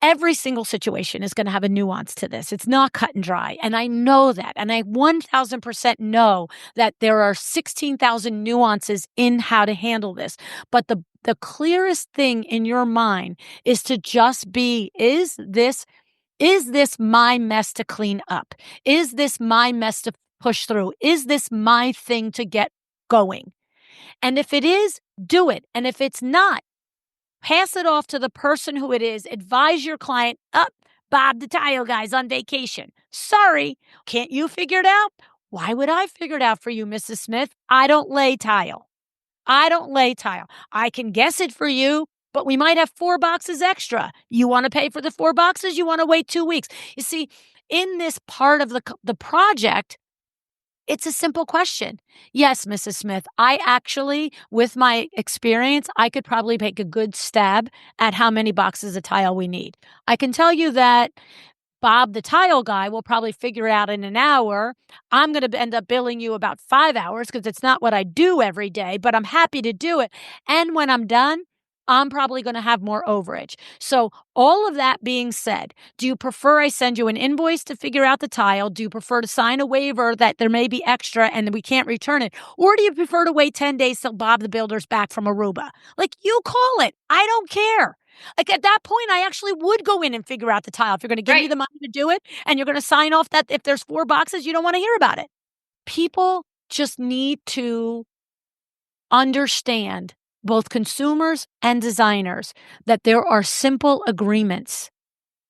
every single situation is going to have a nuance to this. It's not cut and dry. And I know that. And I 1000% know that there are 16,000 nuances in how to handle this. But the clearest thing in your mind is to just be, is this my mess to clean up? Is this my mess to push through? Is this my thing to get going? And if it is, do it. And if it's not, pass it off to the person who it is. Advise your client, Bob the tile guy's on vacation. Sorry, can't you figure it out? Why would I figure it out for you, Mrs. Smith? I don't lay tile. I can guess it for you, but we might have 4 boxes extra. You want to pay for the 4 boxes? You want to wait 2 weeks? You see, in this part of the project, it's a simple question. Yes, Mrs. Smith, I actually, with my experience, I could probably take a good stab at how many boxes of tile we need. I can tell you that Bob, the tile guy, will probably figure it out in an hour. I'm going to end up billing you about 5 hours because it's not what I do every day, but I'm happy to do it. And when I'm done, I'm probably going to have more overage. So all of that being said, do you prefer I send you an invoice to figure out the tile? Do you prefer to sign a waiver that there may be extra and we can't return it? Or do you prefer to wait 10 days till Bob the builder's back from Aruba? Like, you call it. I don't care. Like, at that point, I actually would go in and figure out the tile. If you're going to give me the money to do it and you're going to sign off that if there's 4 boxes, you don't want to hear about it. People just need to understand, both consumers and designers, that there are simple agreements.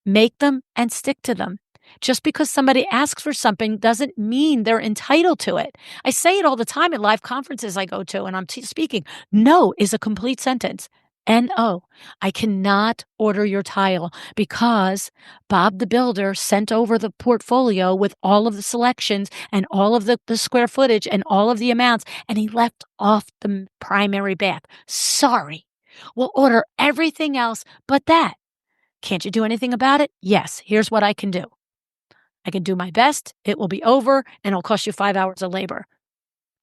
Make them and stick to them. Just because somebody asks for something doesn't mean they're entitled to it. I say it all the time at live conferences I go to and I'm speaking. No is a complete sentence. N-O. I cannot order your tile because Bob the builder sent over the portfolio with all of the selections and all of the square footage and all of the amounts, and he left off the primary bath. Sorry. We'll order everything else but that. Can't you do anything about it? Yes. Here's what I can do. I can do my best. It will be over and it'll cost you 5 hours of labor.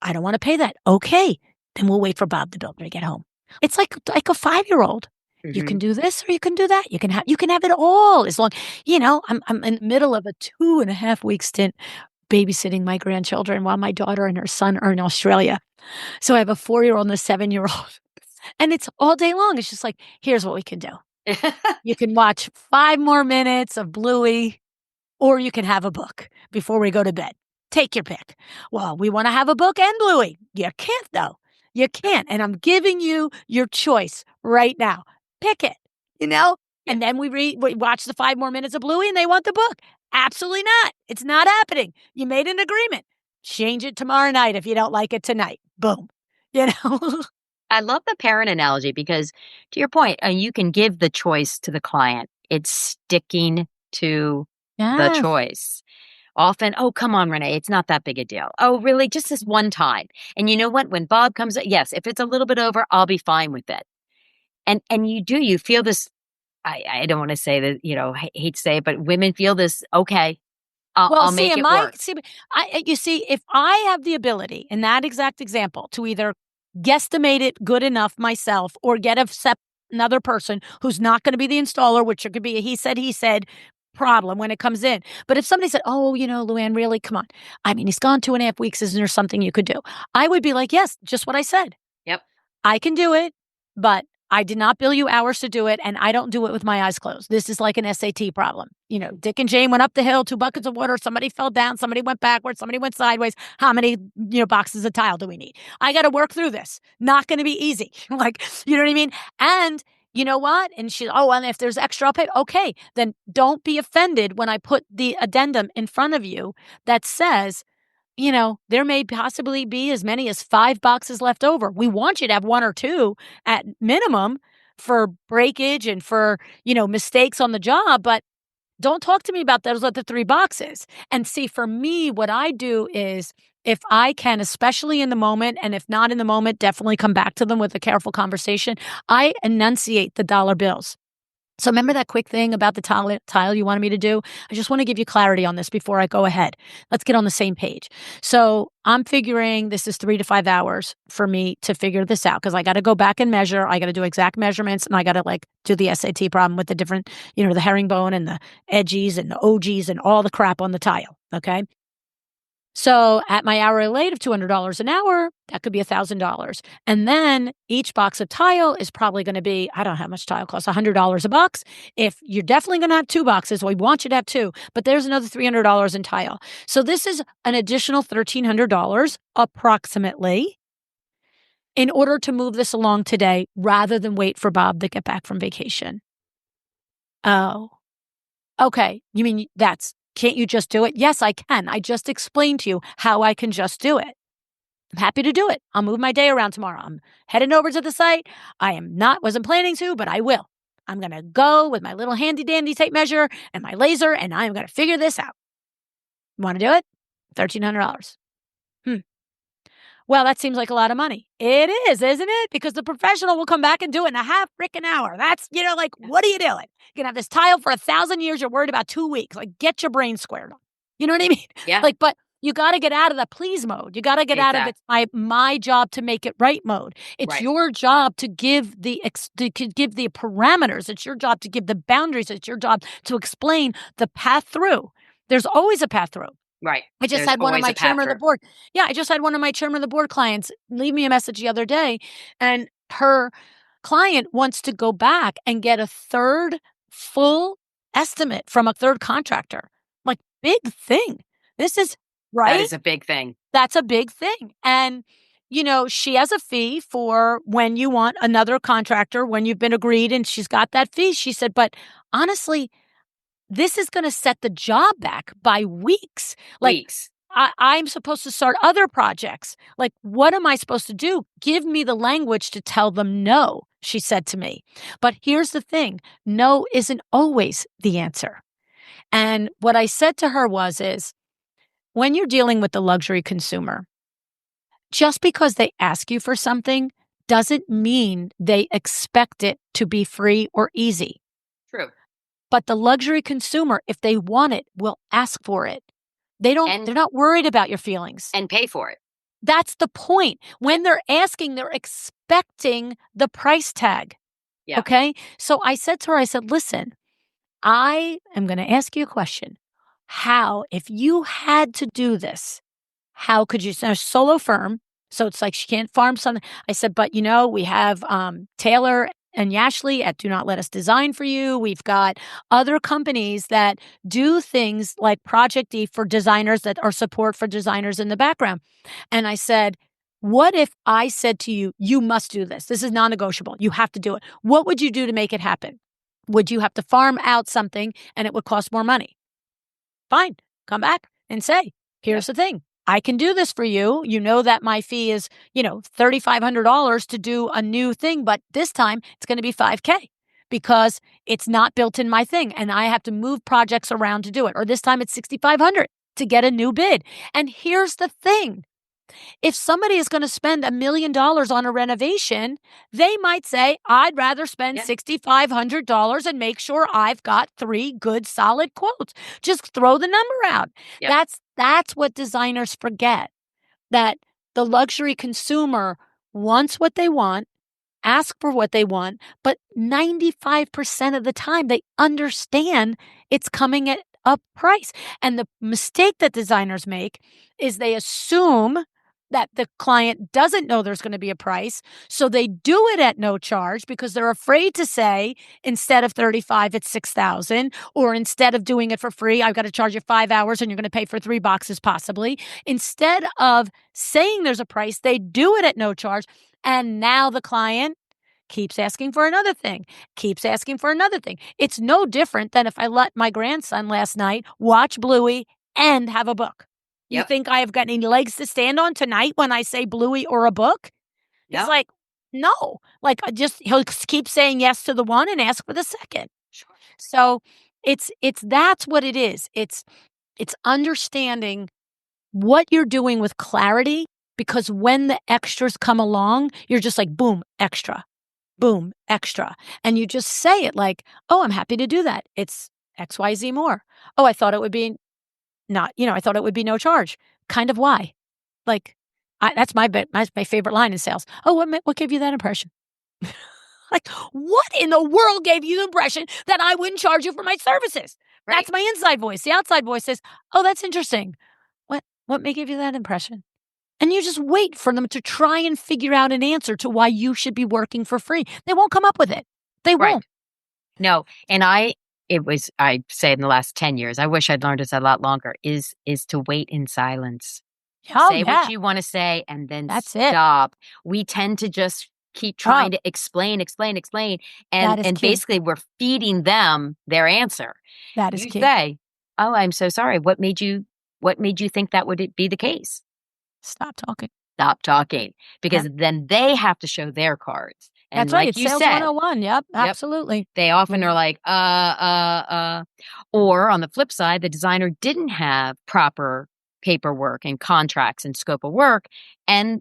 I don't want to pay that. Okay. Then we'll wait for Bob the builder to get home. It's like a 5-year-old. Mm-hmm. You can do this or you can do that. You can have it all as long, I'm in the middle of a 2.5-week stint babysitting my grandchildren while my daughter and her son are in Australia. So I have a 4-year-old and a 7-year-old. And it's all day long. It's just like, here's what we can do. You can watch 5 more minutes of Bluey, or you can have a book before we go to bed. Take your pick. Well, we want to have a book and Bluey. You can't, though. You can't. And I'm giving you your choice right now. Pick it, And then we watch the 5 more minutes of Bluey and they want the book. Absolutely not. It's not happening. You made an agreement. Change it tomorrow night if you don't like it tonight. Boom. I love the parent analogy because, to your point, you can give the choice to the client. It's sticking to the choice. Often, oh, come on, Renee, it's not that big a deal. Oh, really? Just this one time. And you know what? When Bob comes, yes, if it's a little bit over, I'll be fine with it. And you feel this. I don't want to say that, hate to say it, but women feel this, okay, I'll make it work. You see, if I have the ability in that exact example to either guesstimate it good enough myself or get another person who's not going to be the installer, which could be a he said problem when it comes in. But if somebody said, oh, LuAnn, really, come on. I mean, he's gone 2.5 weeks. Isn't there something you could do? I would be like, yes, just what I said. Yep. I can do it, but I did not bill you hours to do it, and I don't do it with my eyes closed. This is like an SAT problem. Dick and Jane went up the hill, 2 buckets of water, somebody fell down, somebody went backwards, somebody went sideways. How many, boxes of tile do we need? I got to work through this. Not going to be easy. You know what I mean? And you know what? And and if there's extra, I'll pay. Okay, then don't be offended when I put the addendum in front of you that says, there may possibly be as many as 5 boxes left over. We want you to have 1 or 2 at minimum for breakage and for, mistakes on the job, but don't talk to me about those other 3 boxes. And see, for me, what I do is if I can, especially in the moment, and if not in the moment, definitely come back to them with a careful conversation, I enunciate the dollar bills. So remember that quick thing about the tile you wanted me to do? I just want to give you clarity on this before I go ahead. Let's get on the same page. So I'm figuring this is 3 to 5 hours for me to figure this out because I got to go back and measure. I got to do exact measurements and I got to do the SAT problem with the different, the herringbone and the edgies and the OGs and all the crap on the tile. Okay. So at my hourly rate of $200 an hour, that could be $1,000. And then each box of tile is probably going to be, I don't know how much tile costs, $100 a box. If you're definitely going to have 2 boxes, we want you to have 2, but there's another $300 in tile. So this is an additional $1,300 approximately in order to move this along today rather than wait for Bob to get back from vacation. Oh, okay. You mean can't you just do it? Yes, I can. I just explained to you how I can just do it. I'm happy to do it. I'll move my day around tomorrow. I'm heading over to the site. Wasn't planning to, but I will. I'm going to go with my little handy dandy tape measure and my laser, and I'm going to figure this out. Want to do it? $1,300. Well, that seems like a lot of money. It is, isn't it? Because the professional will come back and do it in a half freaking hour. That's, what are you doing? You can have this tile for 1,000 years. You're worried about 2 weeks. Get your brain squared on. You know what I mean? Yeah. But you got to get out of the please mode. You got to get out of it's my job to make it right mode. It's your job to give the parameters. It's your job to give the boundaries. It's your job to explain the path through. There's always a path through. Right. I just had one of my chairman of the board. Yeah, I just had one of my chairman of the board clients leave me a message the other day, and her client wants to go back and get a 3rd full estimate from a 3rd contractor. Big thing. This is right. That is a big thing. That's a big thing. And, she has a fee for when you want another contractor, when you've been agreed, and she's got that fee. She said, but honestly, this is going to set the job back by weeks. Weeks. I'm supposed to start other projects. What am I supposed to do? Give me the language to tell them no, she said to me. But here's the thing. No isn't always the answer. And what I said to her is when you're dealing with the luxury consumer, just because they ask you for something doesn't mean they expect it to be free or easy. True. But the luxury consumer, if they want it, will ask for it. They're not worried about your feelings. And pay for it. That's the point. When they're asking, they're expecting the price tag. Yeah. Okay? So I said to her, listen, I am going to ask you a question. How, if you had to do this, how could you, a solo firm, so it's she can't farm something. I said, but we have Taylor and Yashley at Do Not Let Us Design for You. We've got other companies that do things like Project E for designers that are support for designers in the background. And I said, what if I said to you, you must do this? This is non-negotiable. You have to do it. What would you do to make it happen? Would you have to farm out something and it would cost more money? Fine. Come back and say, here's the thing. I can do this for you. You know that my fee is, $3,500 to do a new thing, but this time it's going to be $5,000 because it's not built in my thing and I have to move projects around to do it. Or this time it's $6,500 to get a new bid. And here's the thing. If somebody is going to spend $1 million on a renovation, they might say, I'd rather spend $6,500 and make sure I've got 3 good, solid quotes. Just throw the number out. Yep. That's what designers forget, that the luxury consumer wants what they want, ask for what they want, but 95% of the time they understand it's coming at a price. And the mistake that designers make is they assume that the client doesn't know there's going to be a price. So they do it at no charge because they're afraid to say, instead of 35, it's 6,000, or instead of doing it for free, I've got to charge you 5 hours and you're going to pay for 3 boxes possibly. Instead of saying there's a price, they do it at no charge. And now the client keeps asking for another thing, keeps asking for another thing. It's no different than if I let my grandson last night watch Bluey and have a book. You think I have got any legs to stand on tonight when I say Bluey or a book? It's like, no. Like, he'll keep saying yes to the one and ask for the second. Sure. So that's what it is. It's understanding what you're doing with clarity, because when the extras come along, you're just like, boom, extra, boom, extra. And you just say it like, oh, I'm happy to do that. It's XYZ more. Oh, I thought it would be I thought it would be no charge. Kind of why? Like, that's my favorite line in sales. Oh, what gave you that impression? Like, what in the world gave you the impression that I wouldn't charge you for my services? Right. That's my inside voice. The outside voice says, oh, that's interesting. What may give you that impression? And you just wait for them to try and figure out an answer to why you should be working for free. They won't come up with it. They won't. No. And I say in the last 10 years, I wish I'd learned this a lot longer, is to wait in silence. Say what you want to say and then stop. We tend to just keep trying to explain. And basically we're feeding them their answer. That is key. Say, oh, I'm so sorry. What made you think that would be the case? Stop talking. Because then they have to show their cards. And that's right. It's sales 101. Yep, absolutely. They often are like, or on the flip side, the designer didn't have proper paperwork and contracts and scope of work. And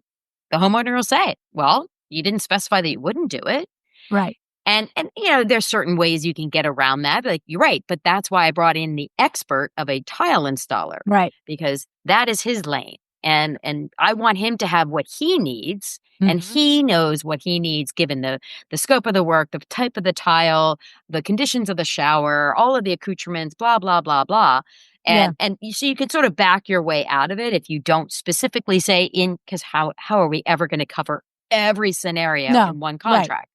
the homeowner will say, well, you didn't specify that you wouldn't do it. Right. And there's certain ways you can get around that. Like, you're right. But that's why I brought in the expert of a tile installer. Right. Because that is his lane. And I want him to have what he needs, and he knows what he needs given the scope of the work, the type of the tile, the conditions of the shower, all of the accoutrements, blah, blah, blah, blah. And so you can sort of back your way out of it if you don't specifically say because how are we ever going to cover every scenario in one contract? Right.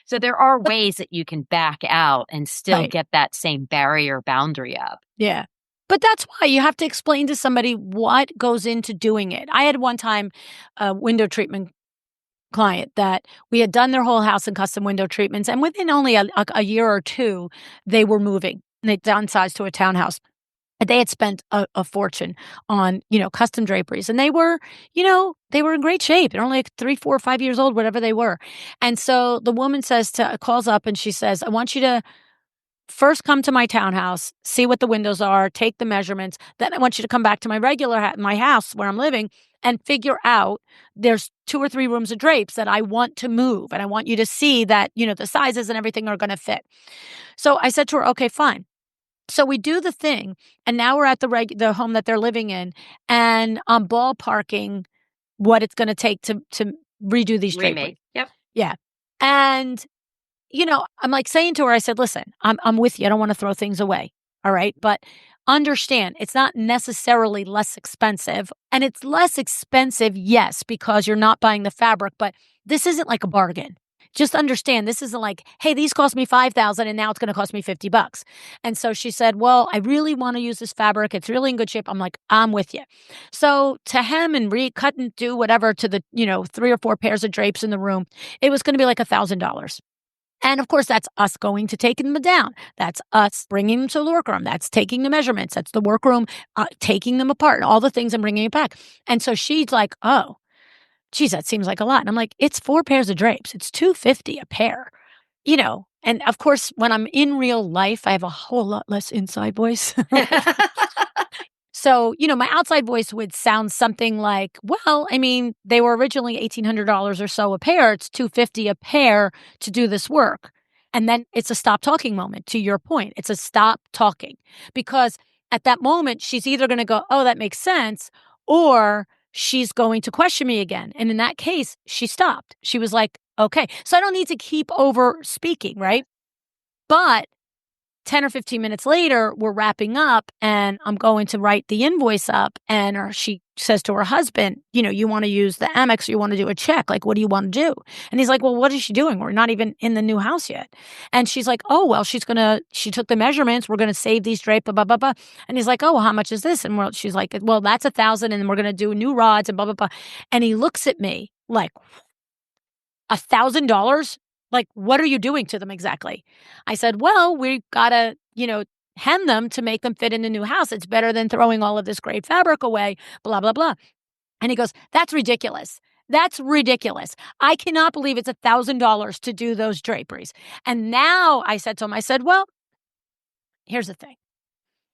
So there are ways that you can back out and still get that same barrier boundary up. Yeah. But that's why you have to explain to somebody what goes into doing it. I had one time a window treatment client that we had done their whole house in custom window treatments, and within only a year or two, they were moving. They downsized to a townhouse. They had spent a fortune on, custom draperies, and they were in great shape. They're only like 3, 4, 5 years old, whatever they were. And so the woman calls up and she says, I want you to first come to my townhouse, see what the windows are, take the measurements. Then I want you to come back to my house where I'm living and figure out there's 2 or 3 rooms of drapes that I want to move. And I want you to see that, the sizes and everything are going to fit. So I said to her, okay, fine. So we do the thing. And now we're at the home that they're living in. And I'm ballparking what it's going to take to redo these draperies. Yep. Yeah. And I'm like saying to her, I said, listen, I'm with you. I don't want to throw things away. All right. But understand, it's not necessarily less expensive. And it's less expensive, yes, because you're not buying the fabric, but this isn't like a bargain. just understand this isn't like, hey, these cost me $5,000 and now it's going to cost me $50. And so she said, well, I really want to use this fabric. It's really in good shape. I'm like, I'm with you. So to hem and recut and do whatever to the, 3 or 4 pairs of drapes in the room, it was going to be like $1,000. And of course, that's us going to take them down. That's us bringing them to the workroom. That's taking the measurements. That's the workroom, taking them apart, and all the things and bringing it back. And so she's like, oh, geez, that seems like a lot. And I'm like, it's 4 pairs of drapes. It's $250 a pair, And of course, when I'm in real life, I have a whole lot less inside voice. So, my outside voice would sound something like, well, I mean, they were originally $1,800 or so a pair. It's $250 a pair to do this work. And then it's a stop talking moment, to your point. It's a stop talking. Because at that moment, she's either going to go, oh, that makes sense, or she's going to question me again. And in that case, she stopped. She was like, okay. So I don't need to keep over speaking, right? But 10 or 15 minutes later, we're wrapping up and I'm going to write the invoice up. And she says to her husband, you want to use the Amex or you want to do a check? Like, what do you want to do? And he's like, well, what is she doing? We're not even in the new house yet. And she's like, oh, well, she took the measurements. We're going to save these drape, blah, blah, blah, blah. And he's like, oh, well, how much is this? And she's like, well, that's $1,000 and then we're going to do new rods and blah, blah, blah. And he looks at me like, $1,000? Like, what are you doing to them exactly? I said, well, we got to, hem them to make them fit in the new house. It's better than throwing all of this great fabric away, blah, blah, blah. And he goes, that's ridiculous. That's ridiculous. I cannot believe it's $1,000 to do those draperies. And now I said to him, well, here's the thing.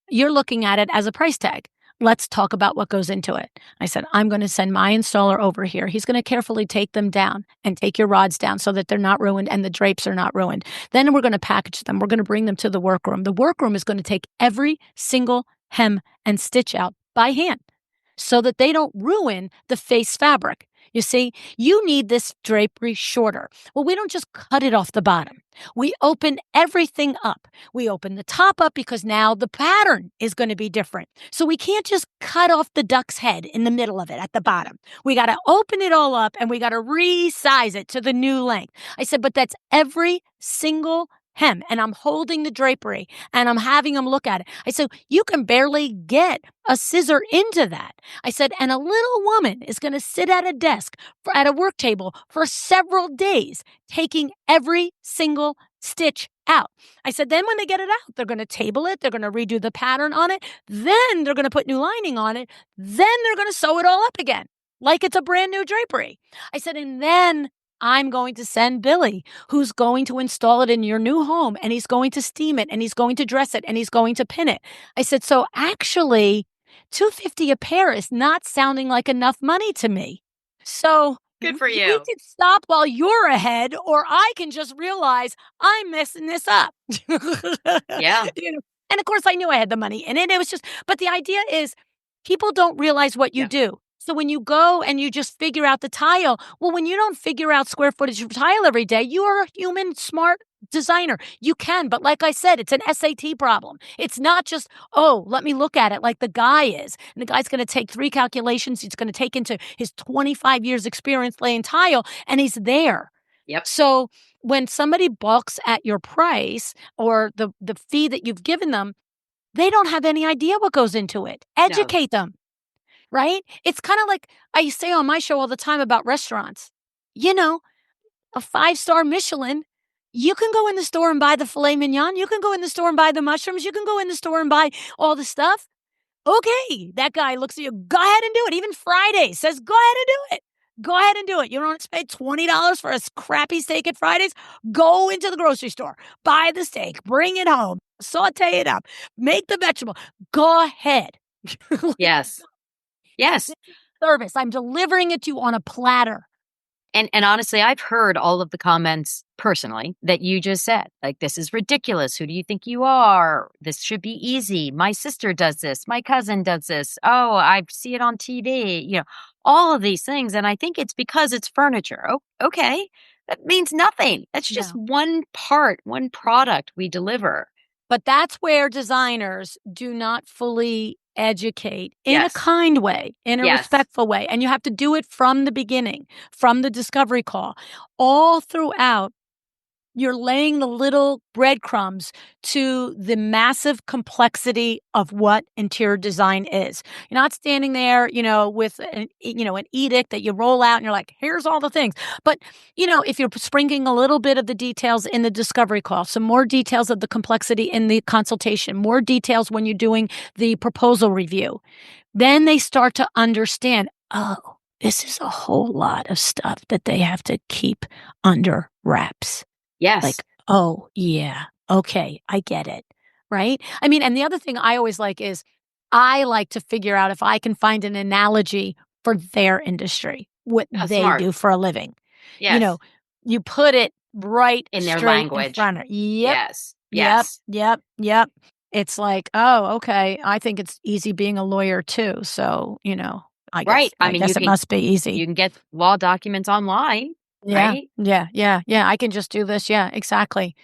You're looking at it as a price tag. Let's talk about what goes into it. I said, I'm going to send my installer over here. He's going to carefully take them down and take your rods down so that they're not ruined and the drapes are not ruined. Then we're going to package them. We're going to bring them to the workroom. The workroom is going to take every single hem and stitch out by hand so that they don't ruin the face fabric. You see, you need this drapery shorter. Well, we don't just cut it off the bottom. We open everything up. We open the top up because now the pattern is going to be different. So we can't just cut off the duck's head in the middle of it at the bottom. We got to open it all up and we got to resize it to the new length. I said, but that's every single hem. And I'm holding the drapery and I'm having them look at it. I said, you can barely get a scissor into that. I said, and a little woman is going to sit at a desk at a work table for several days, taking every single stitch out. I said, then when they get it out, they're going to table it. They're going to redo the pattern on it. Then they're going to put new lining on it. Then they're going to sew it all up again, like it's a brand new drapery. I said, and then I'm going to send Billy, who's going to install it in your new home, and he's going to steam it, and he's going to dress it, and he's going to pin it. I said, so actually, $250 a pair is not sounding like enough money to me. So good for you. We can stop while you're ahead, or I can just realize I'm messing this up. Yeah. And of course, I knew I had the money in it. It was just, but the idea is people don't realize what you do. So when you go and you just figure out the tile, well, when you don't figure out square footage of tile every day, you are a human smart designer. You can, but like I said, it's an SAT problem. It's not just, oh, let me look at it like the guy is. And the guy's going to take 3 calculations. He's going to take into his 25 years experience laying tile, and he's there. Yep. So when somebody balks at your price or the fee that you've given them, they don't have any idea what goes into it. Educate them. Right? It's kind of like I say on my show all the time about restaurants. A 5-star Michelin, you can go in the store and buy the filet mignon. You can go in the store and buy the mushrooms. You can go in the store and buy all the stuff. Okay, that guy looks at you. Go ahead and do it. Even Fridays says, go ahead and do it. Go ahead and do it. You don't want to pay $20 for a crappy steak at Fridays? Go into the grocery store. Buy the steak. Bring it home. Saute it up. Make the vegetable. Go ahead. Yes. Yes. Service. I'm delivering it to you on a platter. And honestly, I've heard all of the comments personally that you just said, like, this is ridiculous. Who do you think you are? This should be easy. My sister does this. My cousin does this. Oh, I see it on TV, all of these things. And I think it's because it's furniture. Oh, okay. That means nothing. That's just one part, one product we deliver. But that's where designers do not fully educate in a Yes. kind way, in a Yes. respectful way. And you have to do it from the beginning, from the discovery call, all throughout. You're laying the little breadcrumbs to the massive complexity of what interior design is. You're not standing there, with an edict that you roll out and you're like, here's all the things. But, if you're sprinkling a little bit of the details in the discovery call, some more details of the complexity in the consultation, more details when you're doing the proposal review, then they start to understand, oh, this is a whole lot of stuff that they have to keep under wraps. Yes. Like, oh, yeah. Okay. I get it. Right. I mean, and the other thing I always like is I like to figure out if I can find an analogy for their industry, what they smart. do for a living. Yes. You put it right in their straight language. in front of Yep. Yes. Yes. Yep. It's like, oh, okay. I think it's easy being a lawyer too. So, I guess, Right. I guess it must be easy. You can get law documents online. Yeah, right? Yeah. I can just do this. Yeah, exactly.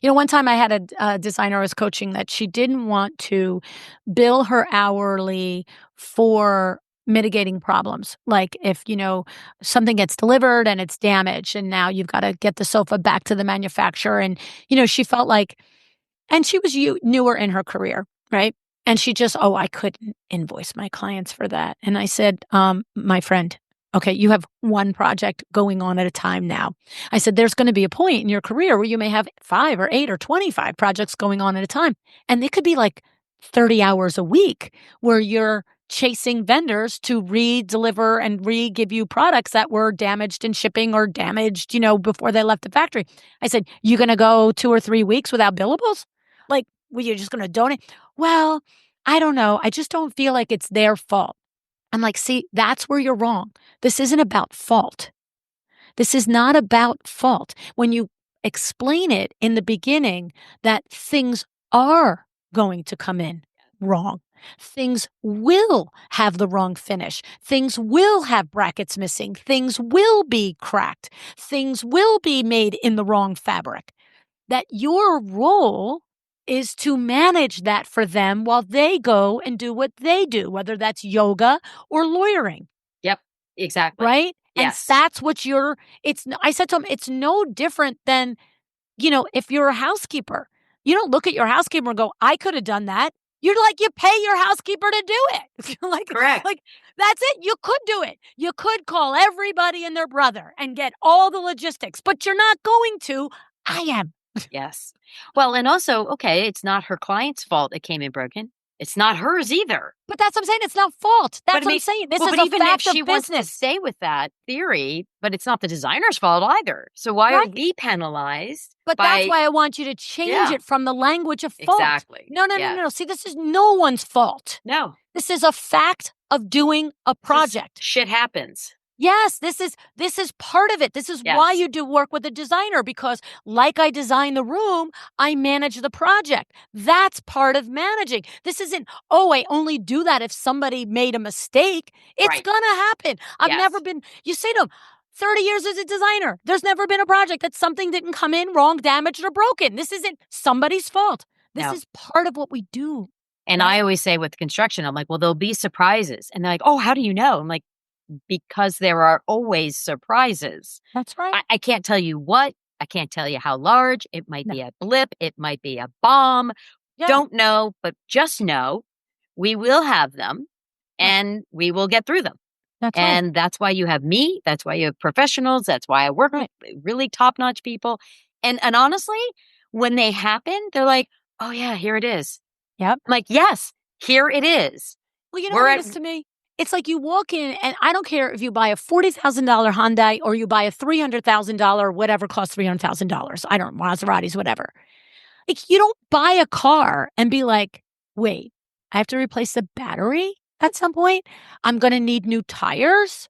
One time I had a designer I was coaching that she didn't want to bill her hourly for mitigating problems. Like if, something gets delivered and it's damaged and now you've got to get the sofa back to the manufacturer. And, she felt like, and she was newer in her career, right? And she just, I couldn't invoice my clients for that. And I said, my friend, okay, you have one project going on at a time now. I said, there's going to be a point in your career where you may have 5 or 8 or 25 projects going on at a time. And it could be like 30 hours a week where you're chasing vendors to re-deliver and re-give you products that were damaged in shipping or damaged, before they left the factory. I said, you going to go 2 or 3 weeks without billables? Like, were you just going to donate? Well, I don't know. I just don't feel like it's their fault. I'm like, see, that's where you're wrong. This isn't about fault. This is not about fault. When you explain it in the beginning that things are going to come in wrong, things will have the wrong finish, things will have brackets missing, things will be cracked, things will be made in the wrong fabric, that your role is to manage that for them while they go and do what they do, whether that's yoga or lawyering. Yep, exactly. Right? Yes. And that's what I said to him, it's no different than, if you're a housekeeper, you don't look at your housekeeper and go, I could have done that. You're like, you pay your housekeeper to do it. Correct. Like, that's it. You could do it. You could call everybody and their brother and get all the logistics, but you're not going to. I am. Yes. Well, and also, okay, it's not her client's fault it came in broken. It's not hers either. But that's what I'm saying. It's not fault. That's what I'm saying. This is a even fact if she of wants to business. stay with that theory, but it's not the designer's fault either. So why are we penalized? But that's why I want you to change it from the language of fault. Exactly. No. See, this is no one's fault. No. This is a fact of doing a project. Shit happens. Yes, this is part of it. This is why you do work with a designer, because like I design the room, I manage the project. That's part of managing. This isn't, I only do that if somebody made a mistake. It's going to happen. I've never been, you say to them, 30 years as a designer, there's never been a project that something didn't come in wrong, damaged, or broken. This isn't somebody's fault. This is part of what we do. And I always say with construction, I'm like, well, there'll be surprises. And they're like, oh, how do you know? I'm like, because there are always surprises. That's right. I can't tell you what. I can't tell you how large. It might be a blip. It might be a bomb. Yeah. Don't know, but just know we will have them and we will get through them. And that's why you have me. That's why you have professionals. That's why I work with really top-notch people. And honestly, when they happen, they're like, oh, yeah, here it is. Yep. I'm like, yes, here it is. Well, you know what it is to me? It's like you walk in, and I don't care if you buy a $40,000 Hyundai or you buy a $300,000, whatever costs $300,000. I don't know, Maseratis, whatever. Like, you don't buy a car and be like, wait, I have to replace the battery at some point. I'm going to need new tires.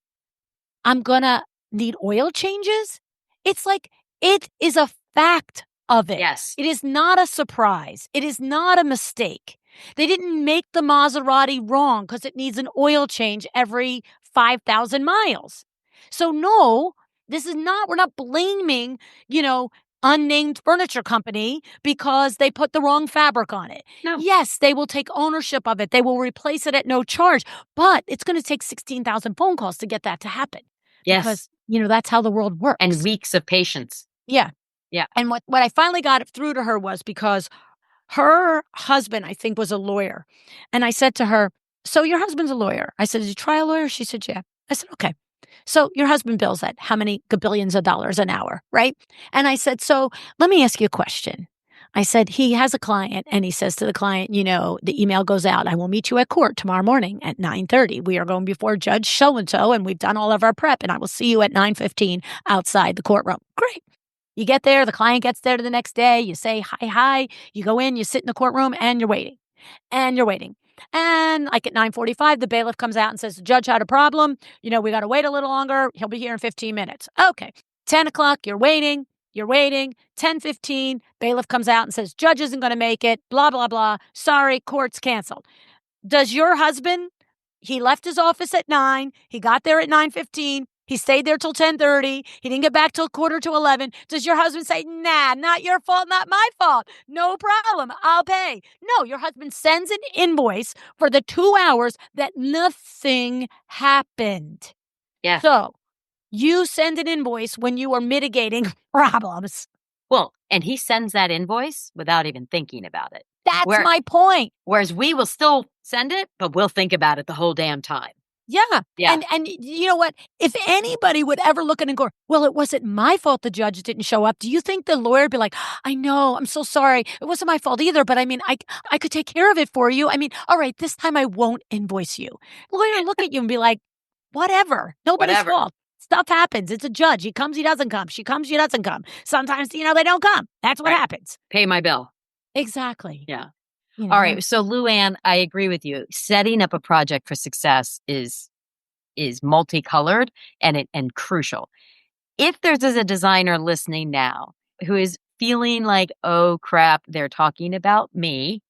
I'm going to need oil changes. It's like, it is a fact of it. Yes. It is not a surprise. It is not a mistake. They didn't make the Maserati wrong because it needs an oil change every 5,000 miles. So no, this is not, we're not blaming, unnamed furniture company because they put the wrong fabric on it. No. Yes, they will take ownership of it. They will replace it at no charge, but it's going to take 16,000 phone calls to get that to happen. Yes. Because, that's how the world works. And weeks of patience. Yeah. Yeah. And what I finally got through to her was because her husband, I think, was a lawyer. And I said to her, so your husband's a lawyer. I said, did you try a lawyer? She said, yeah. I said, okay. So your husband bills at how many gabillions of dollars an hour, right? And I said, so let me ask you a question. I said, he has a client and he says to the client, the email goes out. I will meet you at court tomorrow morning at 9:30. We are going before Judge so-and-so and we've done all of our prep and I will see you at 9:15 outside the courtroom. Great. You get there, the client gets there the next day, you say hi, you go in, you sit in the courtroom and you're waiting. And you're waiting. And like at 9:45, the bailiff comes out and says, the judge had a problem. We got to wait a little longer. He'll be here in 15 minutes. Okay. 10 o'clock, you're waiting. 10:15, bailiff comes out and says, judge isn't going to make it, blah, blah, blah. Sorry, court's canceled. Does your husband, he left his office at 9, he got there at 9:15, he stayed there till 10:30, he didn't get back till 10:45. Does your husband say, nah, not your fault, not my fault, no problem, I'll pay? No, your husband sends an invoice for the 2 hours that nothing happened. Yeah. So you send an invoice when you are mitigating problems. Well, and he sends that invoice without even thinking about it. That's my point. Whereas we will still send it, but we'll think about it the whole damn time. Yeah. Yeah. And you know what? If anybody would ever look at it and go, well, it wasn't my fault the judge didn't show up, do you think the lawyer would be like, I know, I'm so sorry. It wasn't my fault either, but I mean, I could take care of it for you. I mean, all right, this time I won't invoice you. Lawyer look at you and be like, whatever. Nobody's fault. Stuff happens. It's a judge. He comes, he doesn't come. She comes, she doesn't come. Sometimes, they don't come. That's what happens. Pay my bill. Exactly. Yeah. All right. So LuAnn, I agree with you. Setting up a project for success is multicolored and crucial. If there's a designer listening now who is feeling like, oh crap, they're talking about me,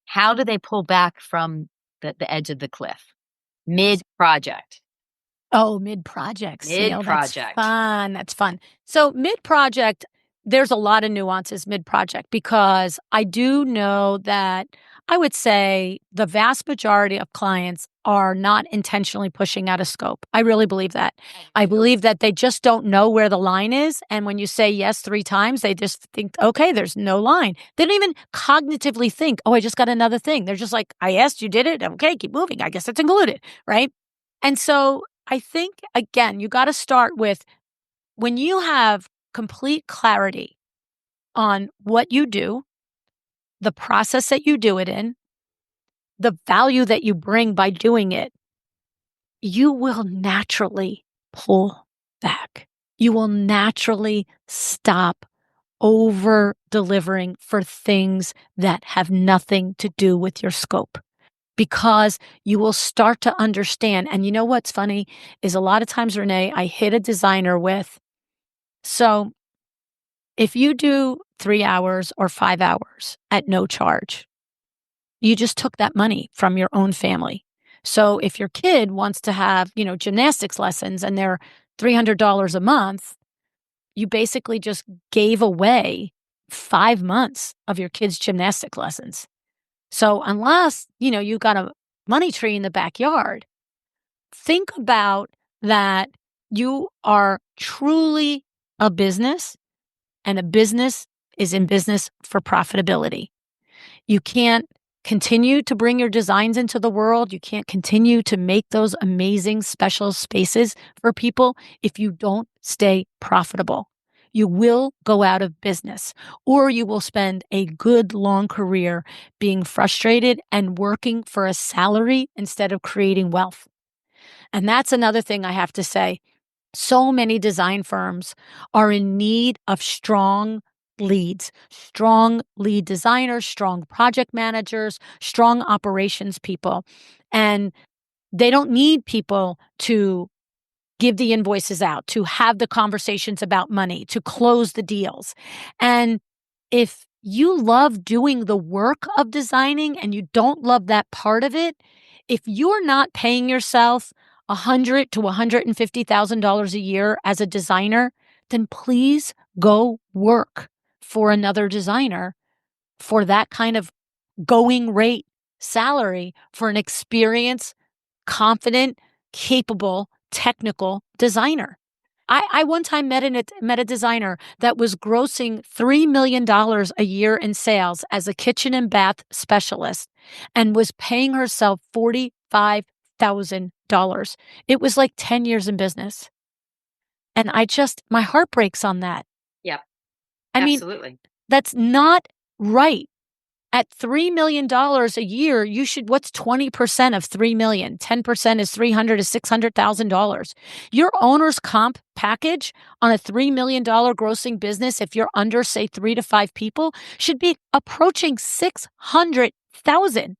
how do they pull back from the edge of the cliff? Mid-project. Oh, mid-project. Mid-project. That's fun. So mid-project, there's a lot of nuances mid-project because I do know that I would say the vast majority of clients are not intentionally pushing out a scope. I really believe that. I believe that they just don't know where the line is. And when you say yes 3 times, they just think, okay, there's no line. They don't even cognitively think, oh, I just got another thing. They're just like, I asked, you did it. Okay, keep moving. I guess it's included, right? And so I think, again, you got to start with when you have complete clarity on what you do, the process that you do it in, the value that you bring by doing it, you will naturally pull back. You will naturally stop over delivering for things that have nothing to do with your scope. Because you will start to understand. And you know what's funny is a lot of times, Renee, I hit a designer with, so if you do 3 hours or 5 hours at no charge, you just took that money from your own family. So if your kid wants to have, gymnastics lessons and they're $300 a month, you basically just gave away 5 months of your kid's gymnastic lessons. So unless, you've got a money tree in the backyard, think about that you are truly a business, and a business is in business for profitability. You can't continue to bring your designs into the world. You can't continue to make those amazing special spaces for people if you don't stay profitable. You will go out of business, or you will spend a good long career being frustrated and working for a salary instead of creating wealth. And that's another thing I have to say. So many design firms are in need of strong leads, strong lead designers, strong project managers, strong operations people. And they don't need people to give the invoices out, to have the conversations about money, to close the deals. And if you love doing the work of designing and you don't love that part of it, if you're not paying yourself $100,000 to $150,000 a year as a designer, then please go work for another designer for that kind of going rate salary for an experienced, confident, capable, technical designer. I one time met a designer that was grossing $3 million a year in sales as a kitchen and bath specialist and was paying herself $45,000. It was like 10 years in business. And my heart breaks on that. Yep. I mean, Absolutely. that's not right. At $3 million a year, what's 20% of 3 million? 10% is 300 to $600,000. Your owner's comp package on a $3 million grossing business, if you're under, say, 3 to 5 people, should be approaching 600,000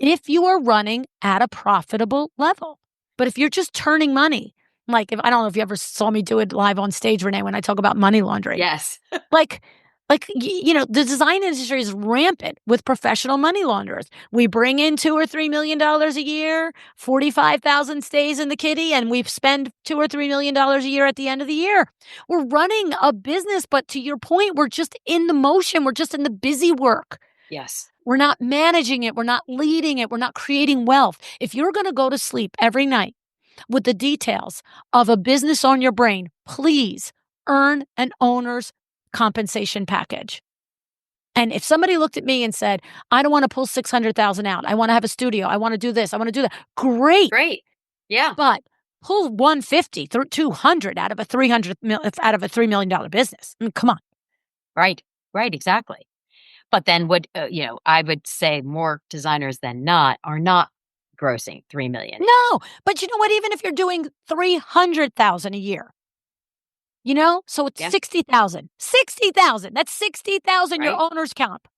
if you are running at a profitable level. But if you're just turning money, I don't know if you ever saw me do it live on stage, Renee, when I talk about money laundering. Yes. The design industry is rampant with professional money launderers. We bring in $2 or $3 million a year, 45,000 stays in the kitty, and we spend $2 or $3 million a year at the end of the year. We're running a business, but to your point, we're just in the motion. We're just in the busy work. Yes. We're not managing it. We're not leading it. We're not creating wealth. If you're going to go to sleep every night with the details of a business on your brain, please earn an owner's compensation package. And if somebody looked at me and said, I don't want to pull 600,000 out. I want to have a studio. I want to do this. I want to do that. Great. Yeah. But pull 150, 200 out of a $3 million business. I mean, come on. Right. Exactly. But then I would say more designers than not are not grossing 3 million. No, but you know what? Even if you're doing 300,000 a year, so it's 60,000. 60,000. That's 60,000 your owner's comp.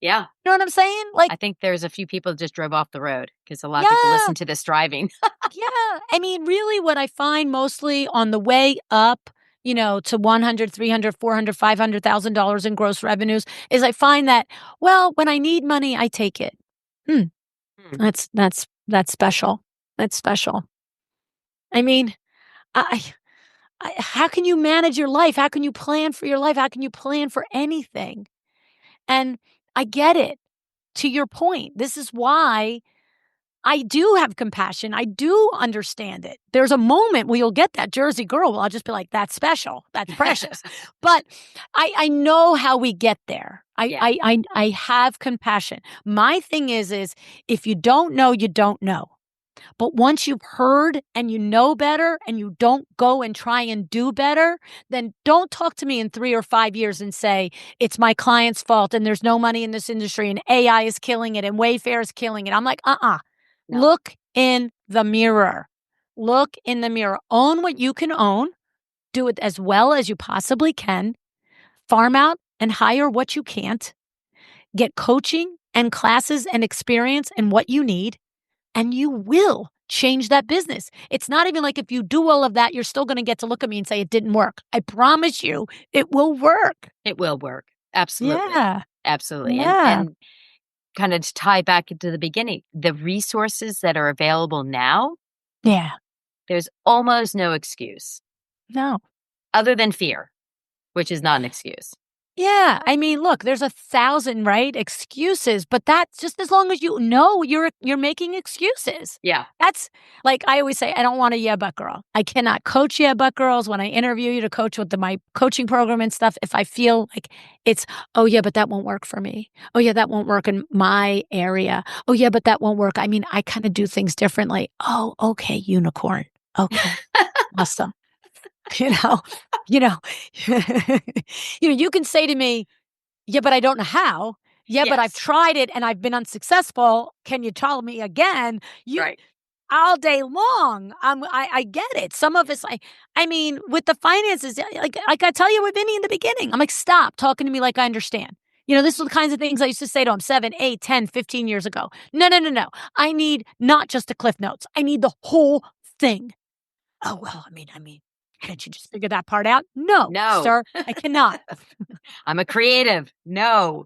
Yeah. You know what I'm saying? I think there's a few people that just drove off the road because a lot of people listen to this driving. Yeah. I mean, really what I find mostly on the way up, to 100, 300, 400, $500,000 in gross revenues is I find that, when I need money, I take it. That's special. That's special. I mean, how can you manage your life? How can you plan for your life? How can you plan for anything? And I get it. To your point, this is why I do have compassion. I do understand it. There's a moment where you'll get that Jersey girl. Well, I'll just be like, that's special. That's precious. But I know how we get there. I have compassion. My thing is if you don't know, you don't know. But once you've heard and you know better and you don't go and try and do better, then don't talk to me in 3 or 5 years and say, it's my client's fault and there's no money in this industry and AI is killing it and Wayfair is killing it. I'm like, No. Look in the mirror. Look in the mirror. Own what you can own. Do it as well as you possibly can. Farm out and hire what you can't. Get coaching and classes and experience and what you need. And you will change that business. It's not even like if you do all of that, you're still going to get to look at me and say it didn't work. I promise you, it will work. It will work. Absolutely. Yeah. Absolutely. Yeah. And kind of to tie back into the beginning, the resources that are available now, there's almost no excuse. No. Other than fear, which is not an excuse. Yeah. I mean, look, there's 1,000, right, excuses, but that's just as long as you know you're making excuses. Yeah. That's like I always say, I don't want a yeah, but girl. I cannot coach yeah, but girls when I interview you to coach with my coaching program and stuff. If I feel like it's, oh yeah, but that won't work for me. Oh yeah, that won't work in my area. Oh yeah, but that won't work. I mean, I kind of do things differently. Oh, okay, unicorn. Okay. Awesome. You can say to me, yeah, but I don't know how. Yeah, but I've tried it and I've been unsuccessful. Can you tell me again? All day long. I get it. Some of us, I mean, with the finances, like I tell you with Vinny in the beginning, I'm like, stop talking to me like I understand. This are the kinds of things I used to say to him 7, 8, 10, 15 years ago. No. I need not just the Cliff Notes. I need the whole thing. Oh, well, I mean, can't you just figure that part out? No, sir, I cannot. I'm a creative. No.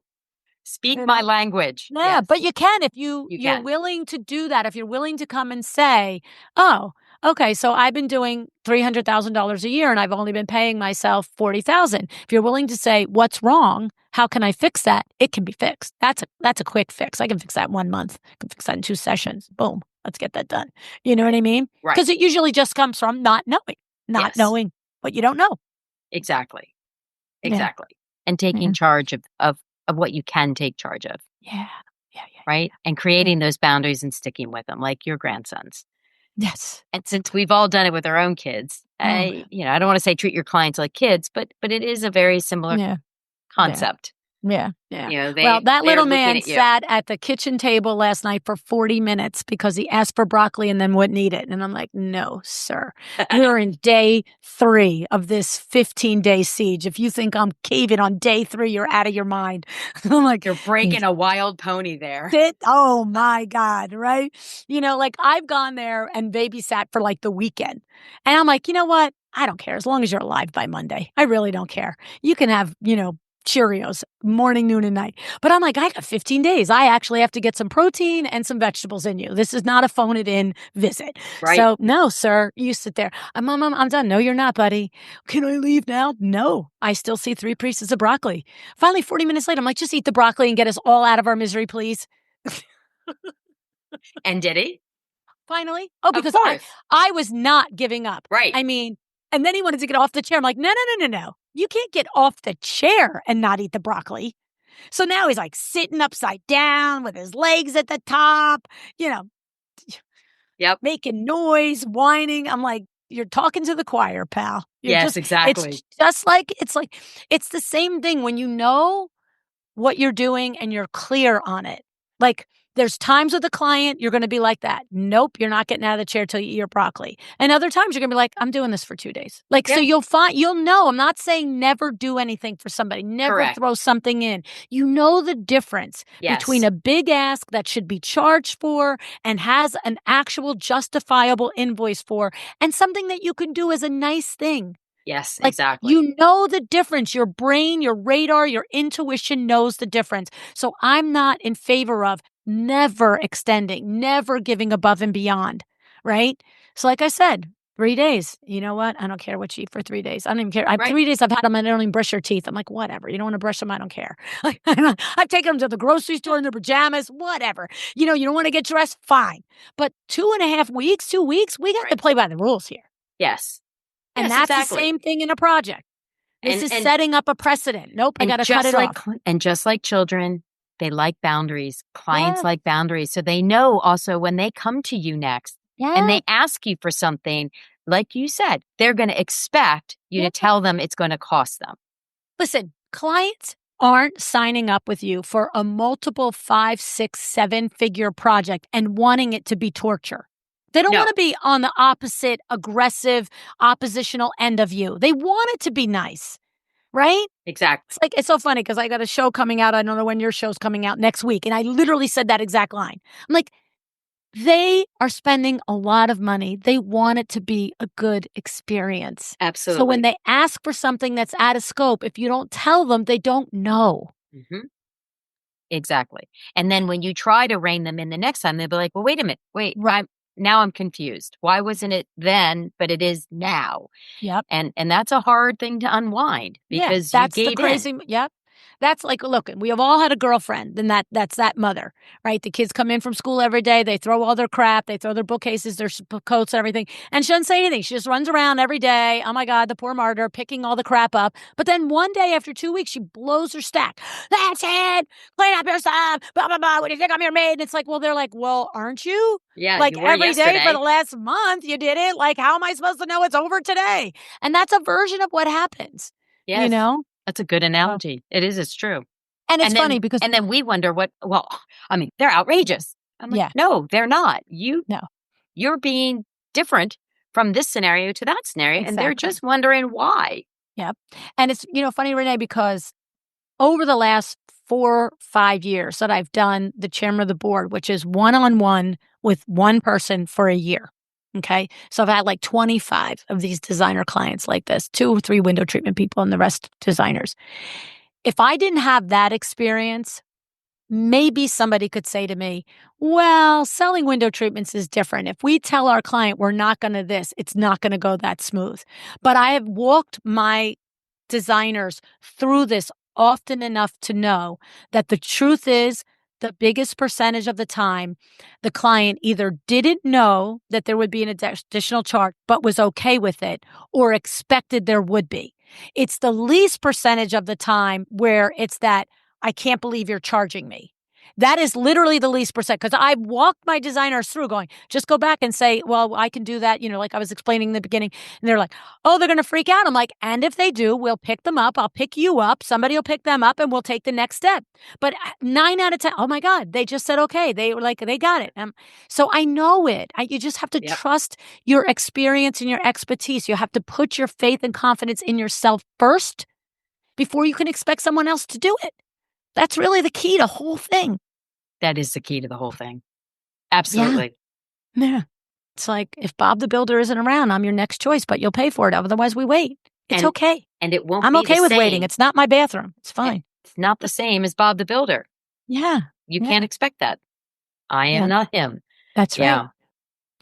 Speak my language. Yeah, but you can if you're willing to do that. If you're willing to come and say, oh, Okay, so I've been doing $300,000 a year and I've only been paying myself $40,000. If you're willing to say, what's wrong? How can I fix that? It can be fixed. That's a quick fix. I can fix that in 1 month. I can fix that in 2 sessions. Boom. Let's get that done. You know what I mean? Right. Because it usually just comes from not Yes. knowing what you don't know. Exactly. Yeah. Exactly. And taking charge of what you can take charge of. Yeah. Right. And creating those boundaries and sticking with them, like your grandsons. Yes. And since we've all done it with our own kids, I don't want to say treat your clients like kids, but it is a very similar concept. Yeah. Well, that little man at sat at the kitchen table last night for 40 minutes because he asked for broccoli and then wouldn't eat it. And I'm like, no, sir. We're in day 3 of this 15-day siege. If you think I'm caving on day 3, you're out of your mind. I'm like, you're breaking a wild pony there. Oh my God, right? Like I've gone there and babysat for like the weekend. And I'm like, you know what? I don't care as long as you're alive by Monday. I really don't care. You can have, Cheerios morning, noon, and night. But I'm like, I got 15 days. I actually have to get some protein and some vegetables in you. This is not a phone it in visit. Right. So no, sir, you sit there. Mom, I'm done. No, you're not, buddy. Can I leave now? No, I still see 3 pieces of broccoli. Finally, 40 minutes later, I'm like, just eat the broccoli and get us all out of our misery, please. And did he? Finally. Oh, because I was not giving up. Right. I mean, and then he wanted to get off the chair. I'm like, no. You can't get off the chair and not eat the broccoli. So now he's like sitting upside down with his legs at the top, making noise, whining. I'm like, you're talking to the choir, pal. Exactly. It's the same thing when you know what you're doing and you're clear on it. Like there's times with the client, you're going to be like that. Nope, you're not getting out of the chair till you eat your broccoli. And other times you're going to be like, I'm doing this for 2 days. So you'll know. I'm not saying never do anything for somebody. Never throw something in. You know the difference between a big ask that should be charged for and has an actual justifiable invoice for and something that you can do as a nice thing. Yes, exactly. You know the difference. Your brain, your radar, your intuition knows the difference. So I'm not in favor of never extending, never giving above and beyond, right? So like I said, 3 days. You know what? I don't care what you eat for 3 days. I don't even care. 3 days I've had them and I don't even brush your teeth. I'm like, whatever. You don't want to brush them? I don't care. I've taken them to the grocery store in their pajamas, whatever. You don't want to get dressed? Fine. But 2.5 weeks, 2 weeks, we got to play by the rules here. Yes. And that's the same thing in a project. This is setting up a precedent. Nope, I got to cut it off. And just like children, they like boundaries. Clients like boundaries. So they know also when they come to you next and they ask you for something, like you said, they're going to expect you to tell them it's going to cost them. Listen, clients aren't signing up with you for a multiple 5, 6, 7-figure project and wanting it to be torture. They don't want to be on the opposite, aggressive, oppositional end of you. They want it to be nice, right? Exactly. It's so funny because I got a show coming out. I don't know when your show's coming out next week. And I literally said that exact line. I'm like, they are spending a lot of money. They want it to be a good experience. Absolutely. So when they ask for something that's out of scope, if you don't tell them, they don't know. Mm-hmm. Exactly. And then when you try to rein them in the next time, they'll be like, well, wait a minute. Wait, now I'm confused. Why wasn't it then, but it is now? Yep. And that's a hard thing to unwind because that's you the crazy. Yep. That's like, look, we have all had a girlfriend, and that's that mother, right? The kids come in from school every day. They throw all their crap. They throw their bookcases, their coats, everything. And she doesn't say anything. She just runs around every day. Oh my God, the poor martyr, picking all the crap up. But then one day after 2 weeks, she blows her stack. That's it. Clean up your stuff. Blah, blah, blah. What do you think I'm your maid? And it's like, well, they're like, well, aren't you? Yeah. Like you were every yesterday. day for the last month, you did it. Like, how am I supposed to know it's over today? And that's a version of what happens. Yes. That's a good analogy. It is. It's true. And it's funny because... And then we wonder they're outrageous. I'm like, no, they're not. You're being different from this scenario to that scenario. Exactly. And they're just wondering why. Yep. And it's, funny, Renee, because over the last 4, 5 years that I've done the chairman of the board, which is one-on-one with one person for a year. Okay. So I've had like 25 of these designer clients like this, 2 or 3 window treatment people and the rest designers. If I didn't have that experience, maybe somebody could say to me, well, selling window treatments is different. If we tell our client we're not going to this, it's not going to go that smooth. But I have walked my designers through this often enough to know that the truth is the biggest percentage of the time, the client either didn't know that there would be an additional charge, but was okay with it or expected there would be. It's the least percentage of the time where it's that, I can't believe you're charging me. That is literally the least percent, because I walked my designers through going, just go back and say, well, I can do that. Like I was explaining in the beginning, and they're like, oh, they're going to freak out. I'm like, and if they do, we'll pick them up. I'll pick you up. Somebody will pick them up and we'll take the next step. But 9 out of 10, oh my God, they just said, okay. They were like, they got it. So I know it. You just have to trust your experience and your expertise. You have to put your faith and confidence in yourself first before you can expect someone else to do it. That's really the key to the whole thing. That is the key to the whole thing. Absolutely. Yeah. It's like, if Bob the Builder isn't around, I'm your next choice, but you'll pay for it. Otherwise, we wait. It's okay. And it won't I'm be okay with waiting. It's not my bathroom. It's fine. It's not the same as Bob the Builder. Yeah. You can't expect that. I am not him. That's right.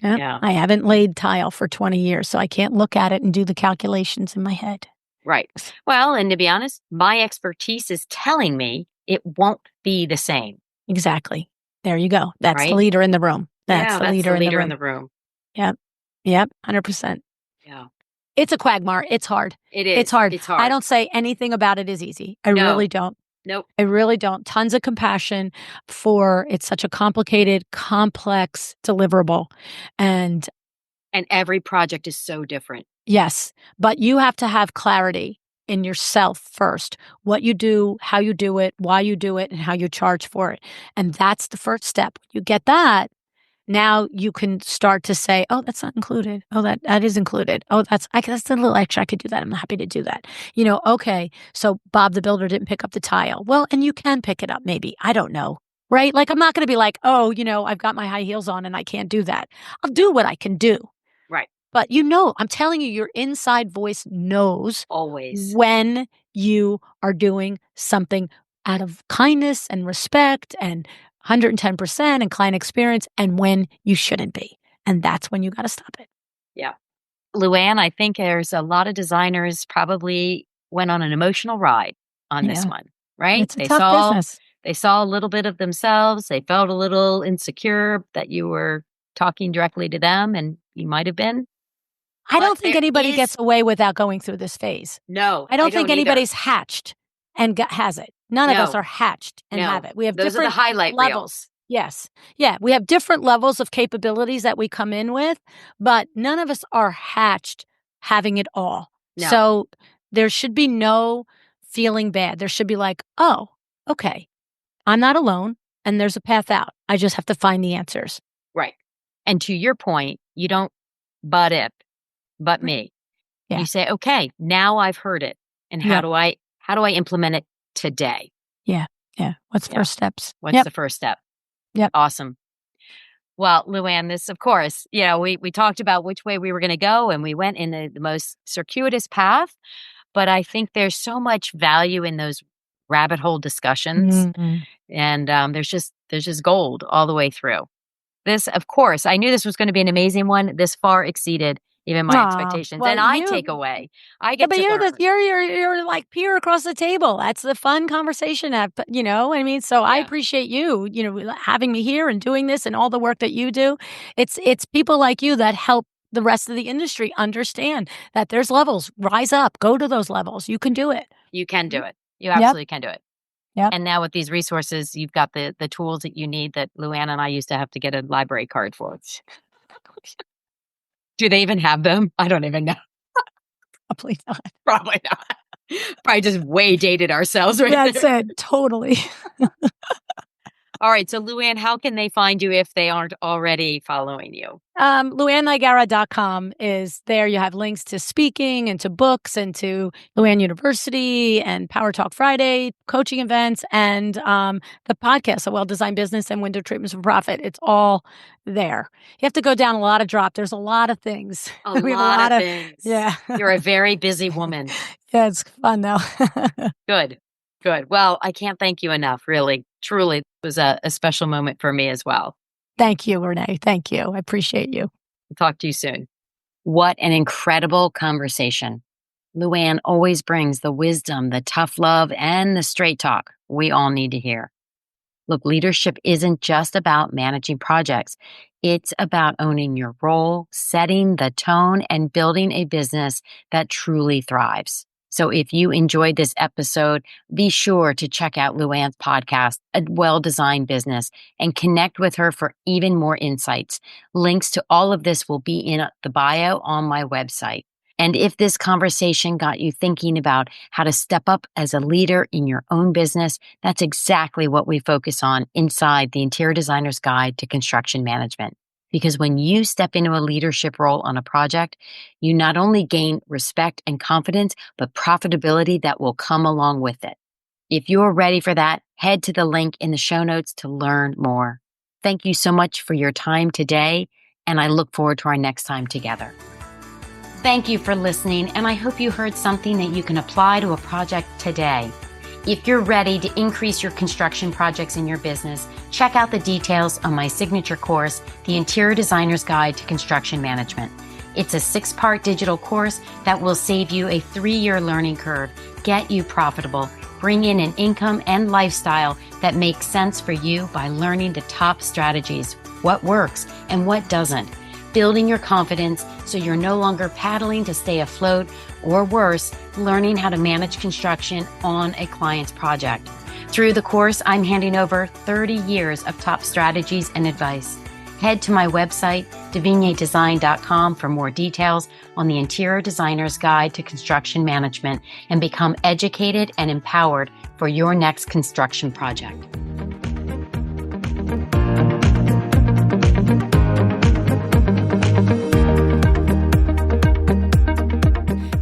Yeah. I haven't laid tile for 20 years, so I can't look at it and do the calculations in my head. Right. Well, and to be honest, my expertise is telling me it won't be the same. Exactly. There you go. That's the leader in the room. That's the leader in the room. Yep. 100%. Yeah. It's a quagmire. It's hard. It is. It's hard. It's hard. I don't say anything about it is easy. I really don't. Nope. I really don't. Tons of compassion for it's such a complicated, complex deliverable. And every project is so different. Yes. But you have to have clarity in yourself first. What you do, how you do it, why you do it, and how you charge for it. And that's the first step. You get that. Now you can start to say, oh, that's not included. Oh, that is included. Oh, that's a little extra. I could do that. I'm happy to do that. Okay. So Bob the Builder didn't pick up the tile. Well, and you can pick it up maybe. I don't know. Right? Like, I'm not going to be like, oh, I've got my high heels on and I can't do that. I'll do what I can do. Right. But I'm telling you, your inside voice knows always when you are doing something out of kindness and respect and 110% and client experience, and when you shouldn't be. And that's when you got to stop it. Yeah. LuAnn, I think there's a lot of designers probably went on an emotional ride on this one, right? It's a tough business. They saw a little bit of themselves. They felt a little insecure that you were talking directly to them, and you might have been. I don't think anybody gets away without going through this phase. No, I don't think anybody's hatched and has it. None of us are hatched and have it. We have those different are the highlight levels. Reels. Yes. Yeah. We have different levels of capabilities that we come in with, but none of us are hatched having it all. No. So there should be no feeling bad. There should be like, oh, okay, I'm not alone and there's a path out. I just have to find the answers. Right. And to your point, you don't but me. Yeah. You say, okay, now I've heard it. And how do I implement it today? Yeah. What's first steps? What's the first step? Yep. Awesome. Well, LuAnn, this, of course, we talked about which way we were going to go, and we went in the most circuitous path. But I think there's so much value in those rabbit hole discussions. Mm-hmm. And there's just gold all the way through. This, of course, I knew this was going to be an amazing one. This far exceeded even my expectations. Well, and I take away. I get but to learn. You're like peer across the table. That's the fun conversation. I mean, so I appreciate you, having me here and doing this and all the work that you do. It's people like you that help the rest of the industry understand that there's levels. Rise up. Go to those levels. You can do it. You can do it. You absolutely can do it. Yeah. And now with these resources, you've got the tools that you need that LuAnn and I used to have to get a library card for. Do they even have them? I don't even know. Probably not. Probably not. Probably just way dated ourselves right That's it. Totally. All right. So LuAnn, how can they find you if they aren't already following you? LuAnnNigara.com is there. You have links to speaking and to books and to LuAnn University and Power Talk Friday, coaching events, and the podcast, A Well-Designed Business and Window Treatments for Profit. It's all there. You have to go down a lot of drop. There's a lot of things. We have a lot of things. Yeah. You're a very busy woman. Yeah, it's fun though. Good. Well, I can't thank you enough, really. Truly. It was a special moment for me as well. Thank you, Renee. Thank you. I appreciate you. Talk to you soon. What an incredible conversation. LuAnn always brings the wisdom, the tough love, and the straight talk we all need to hear. Look, leadership isn't just about managing projects. It's about owning your role, setting the tone, and building a business that truly thrives. So if you enjoyed this episode, be sure to check out LuAnn's podcast, A Well-Designed Business, and connect with her for even more insights. Links to all of this will be in the bio on my website. And if this conversation got you thinking about how to step up as a leader in your own business, that's exactly what we focus on inside the Interior Designer's Guide to Construction Management. Because when you step into a leadership role on a project, you not only gain respect and confidence, but profitability that will come along with it. If you're ready for that, head to the link in the show notes to learn more. Thank you so much for your time today, and I look forward to our next time together. Thank you for listening, and I hope you heard something that you can apply to a project today. If you're ready to increase your construction projects in your business, check out the details on my signature course, The Interior Designer's Guide to Construction Management. It's a 6-part digital course that will save you a 3-year learning curve, get you profitable, bring in an income and lifestyle that makes sense for you by learning the top strategies, what works and what doesn't, building your confidence so you're no longer paddling to stay afloat, or worse, learning how to manage construction on a client's project. Through the course, I'm handing over 30 years of top strategies and advice. Head to my website, divignedesign.com, for more details on the Interior Designer's Guide to Construction Management and become educated and empowered for your next construction project.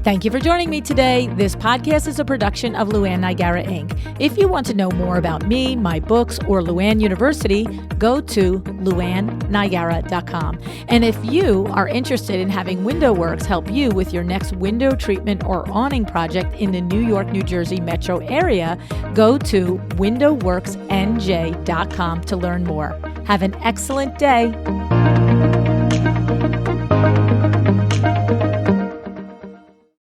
Thank you for joining me today. This podcast is a production of LuAnn Nigara, Inc. If you want to know more about me, my books, or LuAnn University, go to LuAnnNigara.com. And if you are interested in having WindowWorks help you with your next window treatment or awning project in the New York, New Jersey metro area, go to WindowWorksNJ.com to learn more. Have an excellent day.